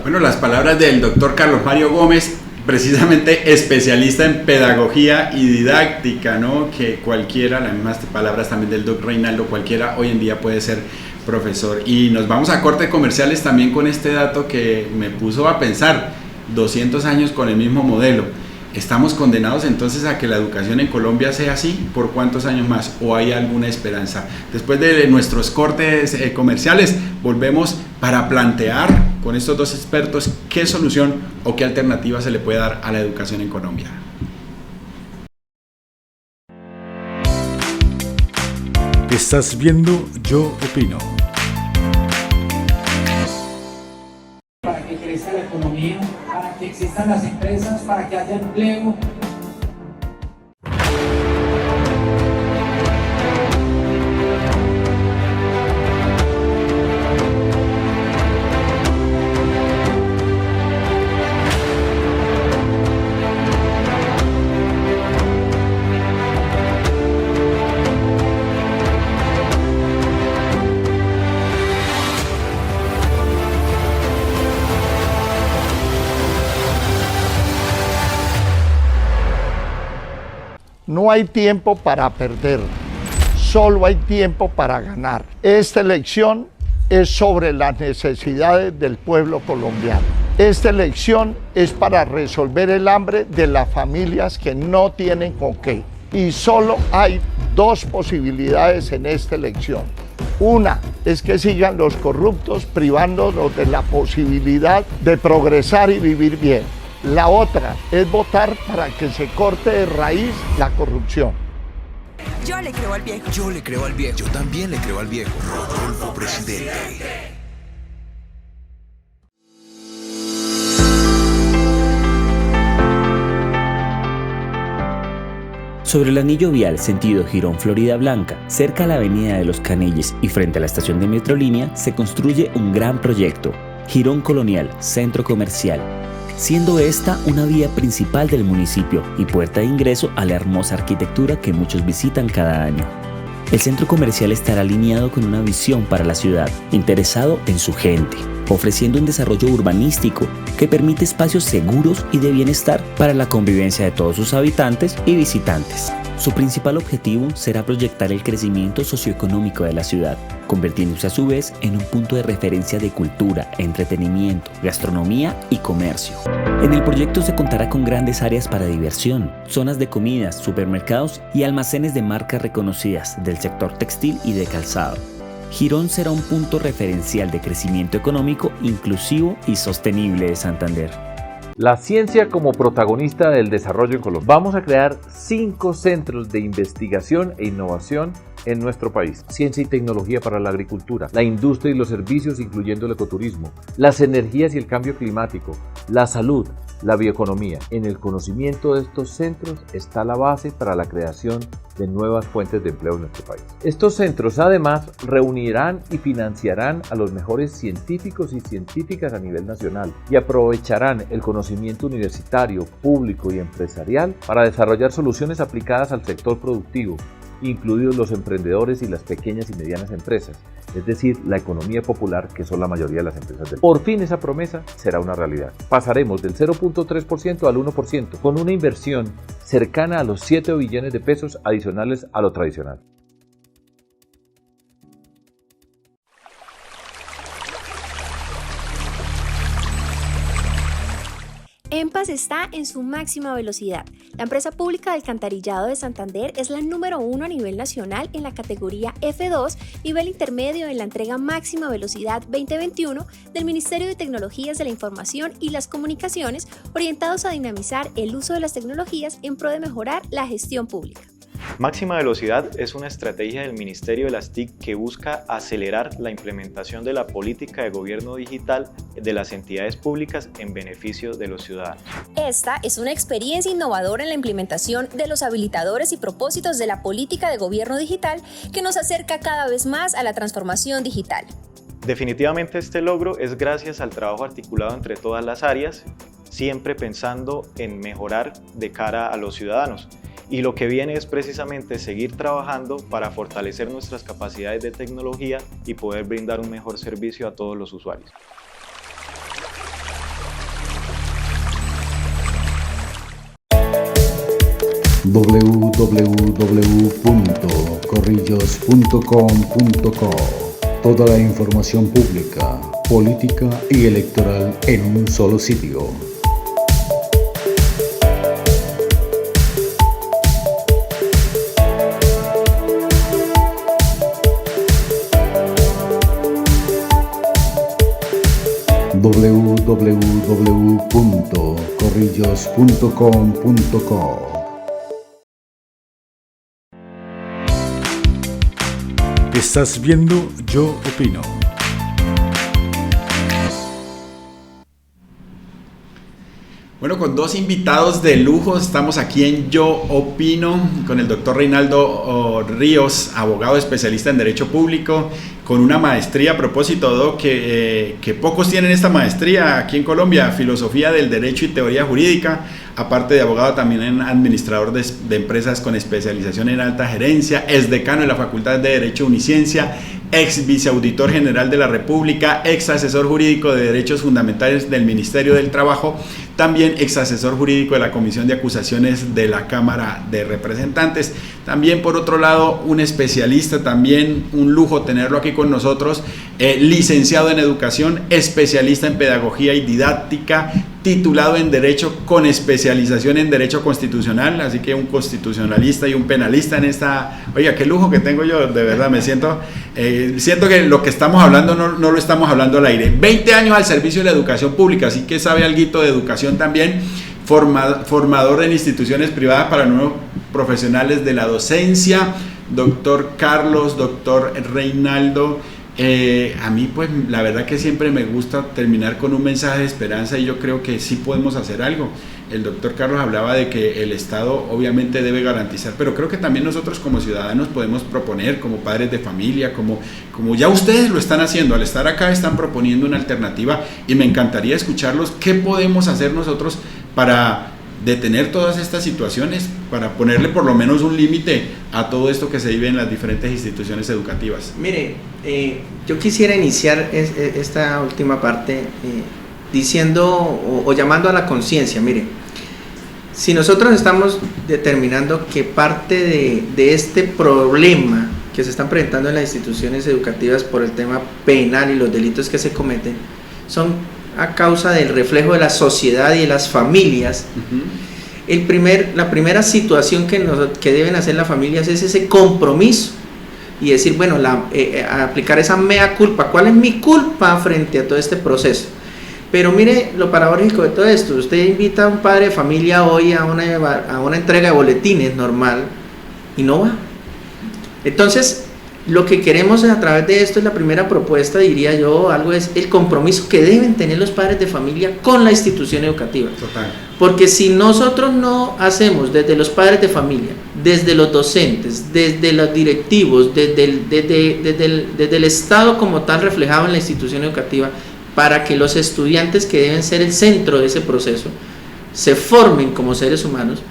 Bueno, las palabras del doctor Carlos Mario Gómez, precisamente especialista en pedagogía y didáctica, ¿no? Que cualquiera, las mismas palabras también del doctor Reinaldo, cualquiera hoy en día puede ser profesor. Y nos vamos a corte comerciales también con este dato que me puso a pensar: 200 años con el mismo modelo. ¿Estamos condenados entonces a que la educación en Colombia sea así? ¿Por cuántos años más? ¿O hay alguna esperanza? Después de nuestros cortes comerciales, volvemos para plantear con estos dos expertos qué solución o qué alternativa se le puede dar a la educación en Colombia. Estás viendo Yo Opino. Para que crezca la economía, para que existan las empresas, para que haya empleo. No hay tiempo para perder, solo hay tiempo para ganar. Esta elección es sobre las necesidades del pueblo colombiano. Esta elección es para resolver el hambre de las familias que no tienen con qué. Y solo hay dos posibilidades en esta elección. Una es que sigan los corruptos privándonos de la posibilidad de progresar y vivir bien. La otra es votar para que se corte de raíz la corrupción. Yo le creo al viejo. Yo le creo al viejo. Yo también le creo al viejo. Rodolfo Presidente. Sobre el anillo vial sentido Girón Florida Blanca, cerca a la avenida de los Canelles y frente a la estación de Metrolínea, se construye un gran proyecto, Girón Colonial, Centro Comercial, siendo esta una vía principal del municipio y puerta de ingreso a la hermosa arquitectura que muchos visitan cada año. El centro comercial estará alineado con una visión para la ciudad, interesado en su gente, ofreciendo un desarrollo urbanístico que permite espacios seguros y de bienestar para la convivencia de todos sus habitantes y visitantes. Su principal objetivo será proyectar el crecimiento socioeconómico de la ciudad, convirtiéndose a su vez en un punto de referencia de cultura, entretenimiento, gastronomía y comercio. En el proyecto se contará con grandes áreas para diversión, zonas de comidas, supermercados y almacenes de marcas reconocidas del sector textil y de calzado. Girón será un punto referencial de crecimiento económico, inclusivo y sostenible de Santander. La ciencia como protagonista del desarrollo en Colombia. Vamos a crear 5 centros de investigación e innovación en nuestro país. Ciencia y tecnología para la agricultura, la industria y los servicios incluyendo el ecoturismo, las energías y el cambio climático, la salud, la bioeconomía. En el conocimiento de estos centros está la base para la creación de nuevas fuentes de empleo en nuestro país. Estos centros además reunirán y financiarán a los mejores científicos y científicas a nivel nacional y aprovecharán el conocimiento universitario, público y empresarial para desarrollar soluciones aplicadas al sector productivo, incluidos los emprendedores y las pequeñas y medianas empresas, es decir, la economía popular, que son la mayoría de las empresas del país. Por fin esa promesa será una realidad. Pasaremos del 0.3% al 1%, con una inversión cercana a los 7 billones de pesos adicionales a lo tradicional. EMPAS está en su máxima velocidad. La empresa pública de alcantarillado de Santander es la número 1 a nivel nacional en la categoría F2, nivel intermedio en la entrega máxima velocidad 2021 del Ministerio de Tecnologías de la Información y las Comunicaciones, orientados a dinamizar el uso de las tecnologías en pro de mejorar la gestión pública. Máxima Velocidad es una estrategia del Ministerio de las TIC que busca acelerar la implementación de la política de gobierno digital de las entidades públicas en beneficio de los ciudadanos. Esta es una experiencia innovadora en la implementación de los habilitadores y propósitos de la política de gobierno digital que nos acerca cada vez más a la transformación digital. Definitivamente este logro es gracias al trabajo articulado entre todas las áreas, siempre pensando en mejorar de cara a los ciudadanos. Y lo que viene es precisamente seguir trabajando para fortalecer nuestras capacidades de tecnología y poder brindar un mejor servicio a todos los usuarios. www.corrillos.com.co. Toda la información pública, política y electoral en un solo sitio. www.corrillos.com.co. Estás viendo Yo Opino. Bueno, con dos invitados de lujo, estamos aquí en Yo Opino con el doctor Reinaldo Ríos, abogado especialista en Derecho Público, con una maestría, a propósito, Doc, que pocos tienen esta maestría aquí en Colombia, Filosofía del Derecho y Teoría Jurídica, aparte de abogado también en administrador de empresas con especialización en alta gerencia, ex decano de la Facultad de Derecho Uniciencia, ex viceauditor general de la República, ex asesor jurídico de derechos fundamentales del Ministerio del Trabajo, también ex asesor jurídico de la Comisión de Acusaciones de la Cámara de Representantes. También, por otro lado, un especialista, también un lujo tenerlo aquí con nosotros, licenciado en Educación, especialista en Pedagogía y Didáctica, titulado en Derecho con especialización en Derecho Constitucional, así que un constitucionalista y un penalista en esta... Oiga, qué lujo que tengo yo, de verdad, me siento que lo que estamos hablando no lo estamos hablando al aire. 20 años al servicio de la educación pública, así que sabe alguito de educación también, formador en instituciones privadas para nuevos profesionales de la docencia, doctor Carlos, doctor Reinaldo. A mí pues la verdad que siempre me gusta terminar con un mensaje de esperanza y yo creo que sí podemos hacer algo. El doctor Carlos hablaba de que el Estado obviamente debe garantizar, pero creo que también nosotros como ciudadanos podemos proponer, como padres de familia, como ya ustedes lo están haciendo, al estar acá están proponiendo una alternativa y me encantaría escucharlos. ¿Qué podemos hacer nosotros para detener todas estas situaciones, para ponerle por lo menos un límite a todo esto que se vive en las diferentes instituciones educativas? Mire, yo quisiera iniciar esta última parte diciendo o llamando a la conciencia. Mire, si nosotros estamos determinando que parte de este problema que se están presentando en las instituciones educativas por el tema penal y los delitos que se cometen son a causa del reflejo de la sociedad y de las familias, la primera situación que deben hacer las familias es ese compromiso y decir, bueno, aplicar esa mea culpa. ¿Cuál es mi culpa frente a todo este proceso? Pero mire lo paradójico de todo esto. Usted invita a un padre de familia hoy a una entrega de boletines normal y no va. Entonces, lo que queremos a través de esto es la primera propuesta, diría yo, algo es el compromiso que deben tener los padres de familia con la institución educativa. Total. Porque si nosotros no hacemos desde los padres de familia, desde los docentes, desde los directivos, desde el Estado como tal reflejado en la institución educativa, para que los estudiantes que deben ser el centro de ese proceso se formen como seres humanos,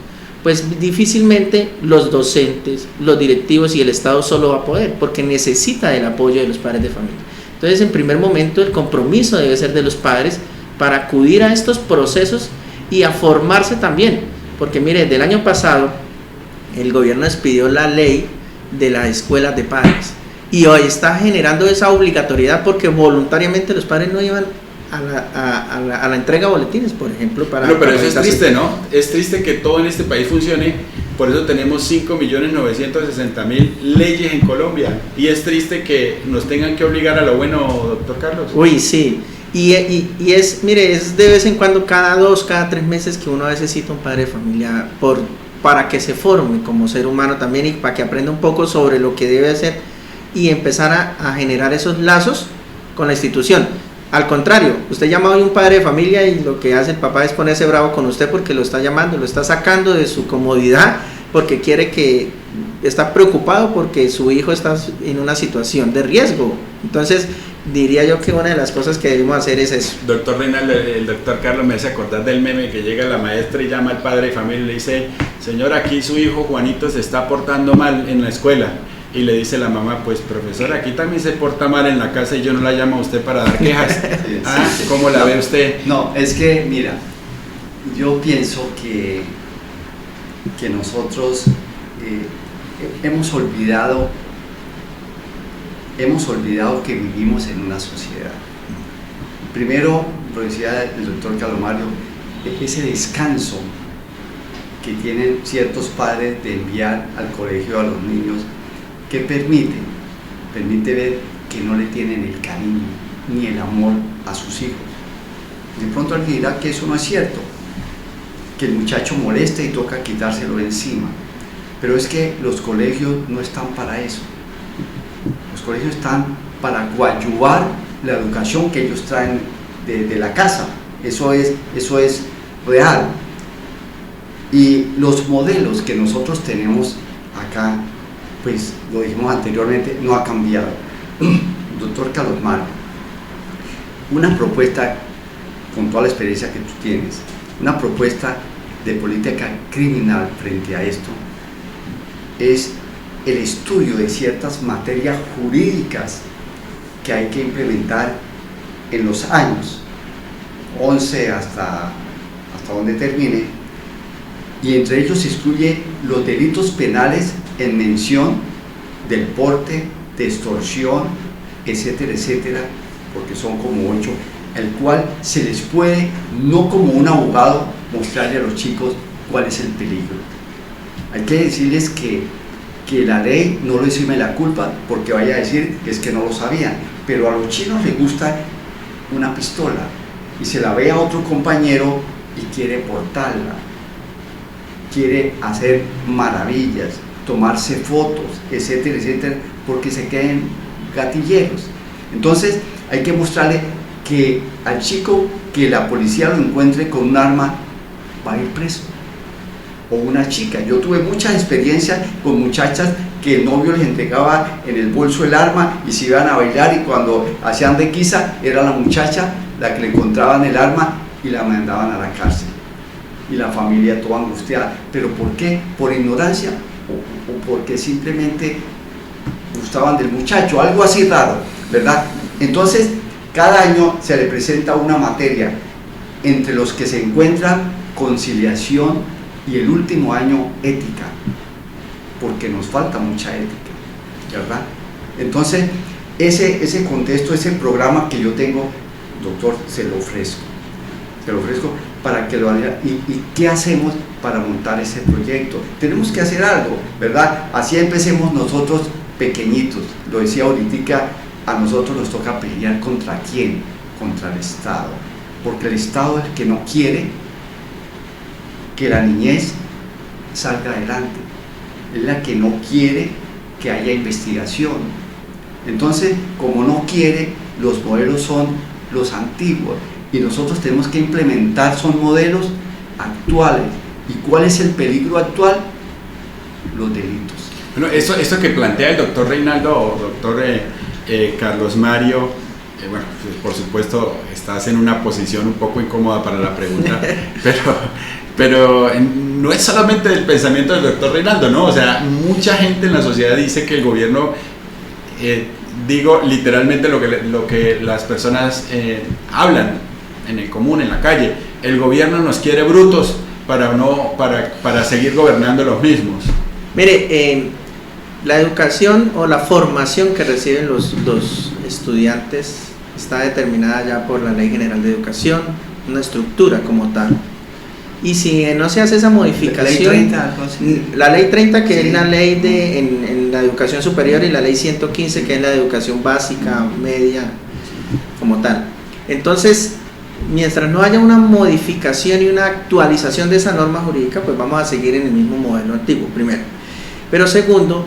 pues difícilmente los docentes, los directivos y el Estado solo va a poder, porque necesita del apoyo de los padres de familia. Entonces, en primer momento, el compromiso debe ser de los padres para acudir a estos procesos y a formarse también, porque mire, del año pasado el gobierno expidió la ley de las escuelas de padres y hoy está generando esa obligatoriedad porque voluntariamente los padres no iban a la entrega de boletines, por ejemplo. Pero eso es triste, ¿no? Es triste que todo en este país funcione, por eso tenemos 5.960.000 leyes en Colombia, y es triste que nos tengan que obligar a lo bueno, doctor Carlos. Uy, sí, y es, mire, es de vez en cuando, cada 2, cada 3 meses que uno necesita un padre de familia para que se forme como ser humano también y para que aprenda un poco sobre lo que debe hacer y empezar a generar esos lazos con la institución. Al contrario, usted llama hoy un padre de familia y lo que hace el papá es ponerse bravo con usted porque lo está llamando, lo está sacando de su comodidad, porque está preocupado porque su hijo está en una situación de riesgo. Entonces, diría yo que una de las cosas que debemos hacer es eso. Doctor Reinaldo, el doctor Carlos me hace acordar del meme que llega la maestra y llama al padre de familia y le dice: señor, aquí su hijo Juanito se está portando mal en la escuela. Y le dice la mamá: pues profesor, aquí también se porta mal en la casa y yo no la llamo a usted para dar quejas. ¿Cómo la ve usted? No, es que mira, yo pienso que nosotros hemos olvidado que vivimos en una sociedad. Primero, lo decía el doctor Calomario, ese descanso que tienen ciertos padres de enviar al colegio a los niños, que permite ver que no le tienen el cariño ni el amor a sus hijos. De pronto alguien dirá que eso no es cierto, que el muchacho molesta y toca quitárselo de encima, pero es que los colegios no están para eso. Los colegios están para coadyuvar la educación que ellos traen de la casa. Eso es real. Y los modelos que nosotros tenemos acá, pues lo dijimos anteriormente, no ha cambiado. Doctor Carlos Mario, una propuesta, con toda la experiencia que tú tienes, una propuesta de política criminal frente a esto es el estudio de ciertas materias jurídicas que hay que implementar en los años 11 hasta donde termine, y entre ellos se excluye los delitos penales en mención del porte, de extorsión, etcétera, etcétera, porque son como 8, el cual se les puede, no como un abogado, mostrarle a los chicos cuál es el peligro. Hay que decirles que la ley no les exime la culpa porque vaya a decir que es que no lo sabían, pero a los chinos les gusta una pistola y se la ve a otro compañero y quiere portarla, quiere hacer maravillas, tomarse fotos, etcétera, etcétera, porque se queden gatilleros. Entonces hay que mostrarle que al chico que la policía lo encuentre con un arma va a ir preso, o una chica. Yo tuve muchas experiencias con muchachas que el novio les entregaba en el bolso el arma y se iban a bailar, y cuando hacían requisa era la muchacha la que le encontraban el arma y la mandaban a la cárcel, y la familia toda angustiada. ¿Pero por qué? ¿Por ignorancia o porque simplemente gustaban del muchacho? Algo así raro, ¿verdad? Entonces cada año se le presenta una materia entre los que se encuentran conciliación, y el último año ética, porque nos falta mucha ética, ¿verdad? Entonces ese contexto, ese programa que yo tengo, doctor, se lo ofrezco para que lo haga. ¿Y qué hacemos para montar ese proyecto? Tenemos que hacer algo, ¿verdad? Así empecemos nosotros pequeñitos. Lo decía ahorita, a nosotros nos toca pelear ¿contra quién? Contra el Estado, porque el Estado es el que no quiere que la niñez salga adelante, es la que no quiere que haya investigación. Entonces, como no quiere, los modelos son los antiguos y nosotros tenemos que implementar son modelos actuales. ¿Y cuál es el peligro actual? Los delitos. Bueno, esto que plantea el doctor Reinaldo o doctor Carlos Mario, bueno, por supuesto estás en una posición un poco incómoda para la pregunta, pero no es solamente el pensamiento del doctor Reinaldo, ¿no? O sea, mucha gente en la sociedad dice que el gobierno, digo literalmente lo que las personas hablan en el común, en la calle, el gobierno nos quiere brutos para seguir gobernando los mismos. Mire, la educación o la formación que reciben los estudiantes está determinada ya por la Ley General de Educación, una estructura como tal. Y si no se hace esa modificación, la ley 30 que es la ley en la educación superior, y la ley 115 que es la de educación básica, media, como tal. Entonces, mientras no haya una modificación y una actualización de esa norma jurídica, pues vamos a seguir en el mismo modelo antiguo, primero. Pero segundo,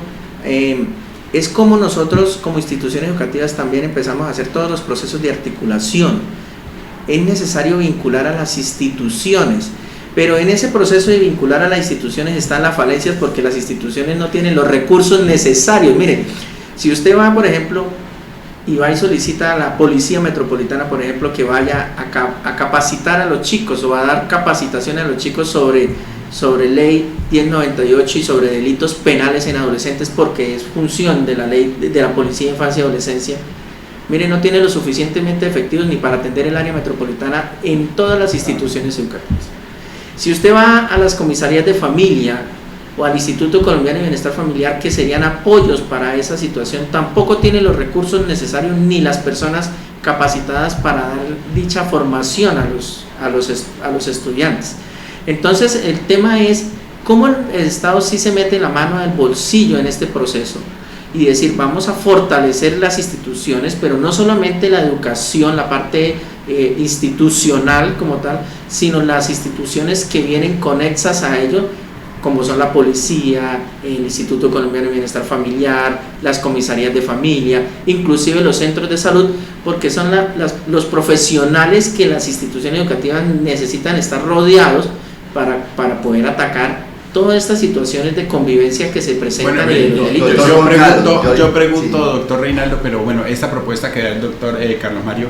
es como nosotros como instituciones educativas también empezamos a hacer todos los procesos de articulación. Es necesario vincular a las instituciones, pero en ese proceso de vincular a las instituciones están las falencias porque las instituciones no tienen los recursos necesarios. Miren, si usted va, por ejemplo, y va y solicita a la Policía Metropolitana, por ejemplo, que vaya a capacitar a los chicos o a dar capacitación a los chicos sobre ley 1098 y sobre delitos penales en adolescentes, porque es función de la ley de la Policía de Infancia y Adolescencia, mire, no tiene lo suficientemente efectivos ni para atender el área metropolitana en todas las instituciones educativas. Si usted va a las comisarías de familia o al Instituto Colombiano de Bienestar Familiar, que serían apoyos para esa situación, tampoco tiene los recursos necesarios ni las personas capacitadas para dar dicha formación a los estudiantes. Entonces el tema es cómo el Estado sí se mete la mano en el bolsillo en este proceso y decir, vamos a fortalecer las instituciones, pero no solamente la educación, la parte institucional como tal, sino las instituciones que vienen conexas a ello, como son la policía, el Instituto Colombiano de Bienestar Familiar, las comisarías de familia, inclusive los centros de salud, porque son los profesionales que las instituciones educativas necesitan estar rodeados para poder atacar todas estas situaciones de convivencia que se presentan en el delito. Yo pregunto, doctor Reinaldo, pero bueno, esta propuesta que da el doctor Carlos Mario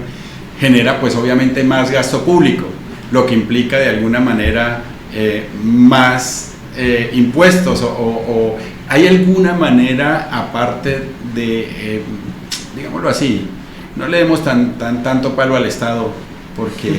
genera pues obviamente más gasto público, lo que implica de alguna manera más impuestos o hay alguna manera aparte de, digámoslo así, no le demos tanto palo al Estado, porque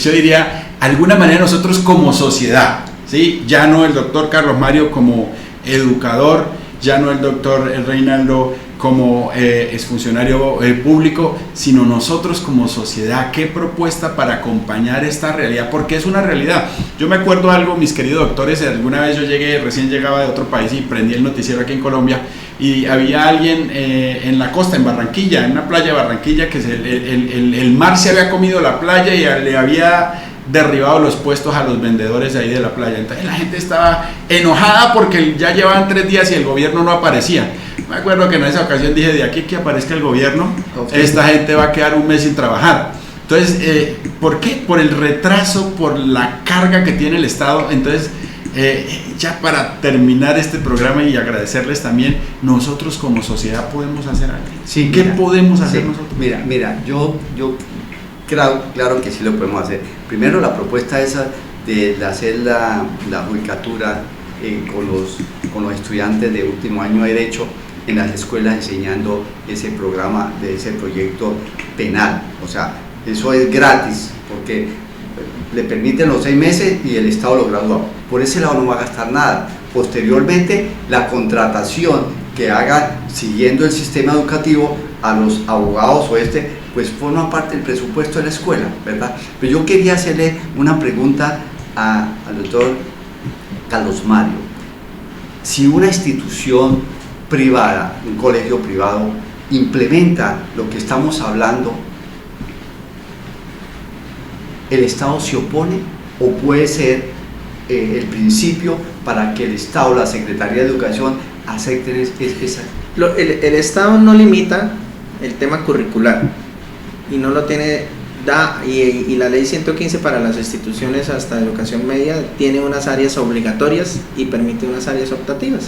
yo diría, alguna manera nosotros como sociedad, ¿sí? Ya no el doctor Carlos Mario como educador, ya no el doctor Reinaldo como exfuncionario público, sino nosotros como sociedad, ¿qué propuesta para acompañar esta realidad? Porque es una realidad. Yo me acuerdo algo, mis queridos doctores, alguna vez yo recién llegaba de otro país y prendí el noticiero aquí en Colombia y había alguien en la costa, en Barranquilla, en una playa de Barranquilla, que el mar se había comido la playa y le había derribado los puestos a los vendedores de ahí de la playa. Entonces la gente estaba enojada porque ya llevaban 3 días y el gobierno no aparecía. Me acuerdo que en esa ocasión dije, de aquí que aparezca el gobierno, esta gente va a quedar un mes sin trabajar. Entonces, ¿por qué? Por el retraso, por la carga que tiene el Estado. Entonces, ya para terminar este programa y agradecerles también, nosotros como sociedad podemos hacer algo. Sí, ¿Qué podemos hacer nosotros? Mira, yo claro que sí lo podemos hacer. Primero, la propuesta esa de hacer la judicatura con los estudiantes de último año de Derecho en las escuelas, enseñando ese programa, de ese proyecto penal. O sea, eso es gratis, porque le permiten los 6 meses y el Estado lo gradúa. Por ese lado no va a gastar nada. Posteriormente, la contratación que haga siguiendo el sistema educativo a los abogados pues forma parte del presupuesto de la escuela, ¿verdad? Pero yo quería hacerle una pregunta al doctor Carlos Mario. Si una institución privada, un colegio privado, implementa lo que estamos hablando, ¿el Estado se opone o puede ser el principio para que el Estado, la Secretaría de Educación, acepten esa. El Estado no limita el tema curricular y no lo tiene, y la ley 115 para las instituciones hasta educación media tiene unas áreas obligatorias y permite unas áreas optativas.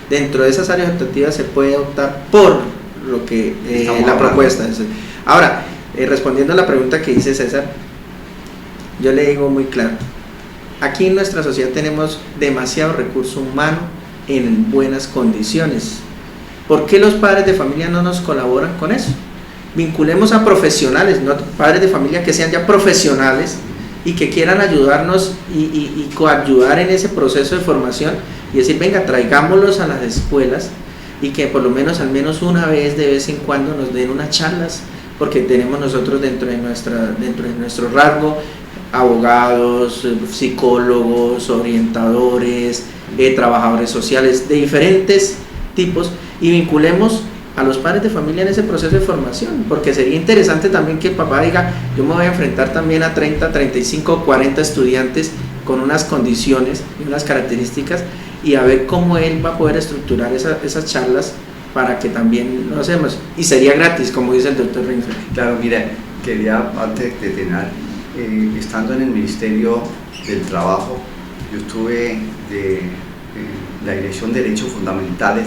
Dentro de esas áreas optativas se puede optar por lo que la propuesta es. Ahora, respondiendo a la pregunta que dice César, yo le digo muy claro, aquí en nuestra sociedad tenemos demasiado recurso humano en buenas condiciones. ¿Por qué los padres de familia no nos colaboran con eso? Vinculemos a profesionales, no padres de familia que sean ya profesionales y que quieran ayudarnos y coayudar en ese proceso de formación y decir, venga, traigámoslos a las escuelas y que por lo menos al menos una vez de vez en cuando nos den unas charlas, porque tenemos nosotros dentro de nuestro rasgo abogados, psicólogos, orientadores, trabajadores sociales de diferentes tipos, y vinculemos a los padres de familia en ese proceso de formación, porque sería interesante también que el papá diga, yo me voy a enfrentar también a 30, 35, 40 estudiantes con unas condiciones y unas características, y a ver cómo él va a poder estructurar esas charlas para que también lo hacemos, y sería gratis, como dice el doctor Renfrew. Claro, mira, quería antes de terminar, estando en el Ministerio del Trabajo, yo estuve de la Dirección de Derechos Fundamentales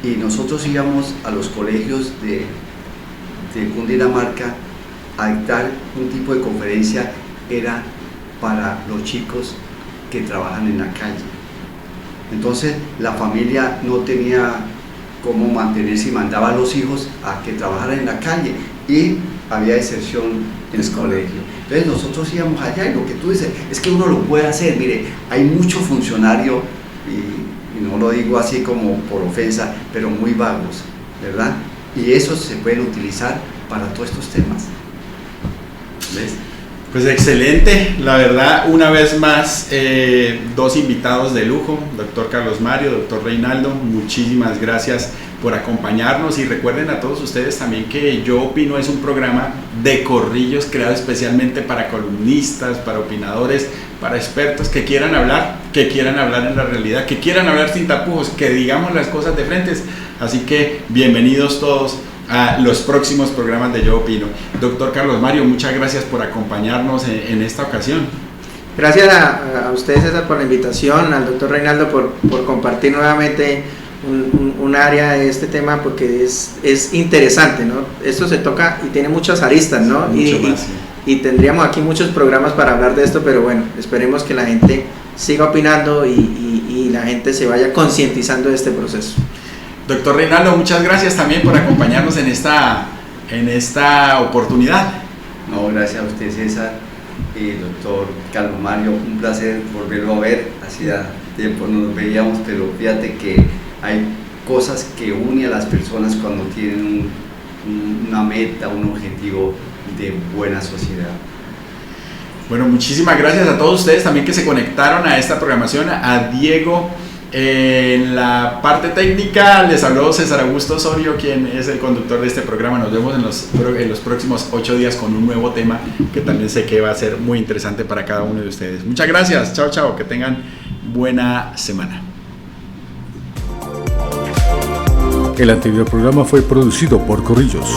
y nosotros íbamos a los colegios de Cundinamarca a dictar un tipo de conferencia, era para los chicos que trabajan en la calle. Entonces la familia no tenía cómo mantenerse y mandaba a los hijos a que trabajaran en la calle y había deserción en el colegio. Entonces nosotros íbamos allá y lo que tú dices es que uno lo puede hacer. Mire, hay mucho funcionario, y no lo digo así como por ofensa, pero muy vagos, ¿verdad? Y esos se pueden utilizar para todos estos temas. ¿Ves? Pues excelente, la verdad, una vez más, dos invitados de lujo, doctor Carlos Mario, doctor Reinaldo, muchísimas gracias por acompañarnos, y recuerden a todos ustedes también que Yo Opino es un programa de corrillos creado especialmente para columnistas, para opinadores, para expertos que quieran hablar en la realidad, que quieran hablar sin tapujos, que digamos las cosas de frente. Así que bienvenidos todos a los próximos programas de Yo Opino. Doctor Carlos Mario, muchas gracias por acompañarnos en esta ocasión. Gracias a ustedes, César, por la invitación, al doctor Reinaldo por compartir nuevamente un área de este tema, porque es interesante, ¿no? Esto se toca y tiene muchas aristas, ¿no? Y tendríamos aquí muchos programas para hablar de esto, pero bueno, esperemos que la gente siga opinando y la gente se vaya concientizando de este proceso. Doctor Reinaldo, muchas gracias también por acompañarnos en esta oportunidad. No, gracias a usted, César, y doctor Carlos Mario, un placer volverlo a ver. Hacía tiempo no nos veíamos, pero fíjate que hay cosas que unen a las personas cuando tienen una meta, un objetivo de buena sociedad. Bueno, muchísimas gracias a todos ustedes también que se conectaron a esta programación, a Diego en la parte técnica, les habló César Augusto Osorio, quien es el conductor de este programa. Nos vemos en los próximos 8 días con un nuevo tema que también sé que va a ser muy interesante para cada uno de ustedes. Muchas gracias, chao, chao, que tengan buena semana. El anterior programa fue producido por Corrillos.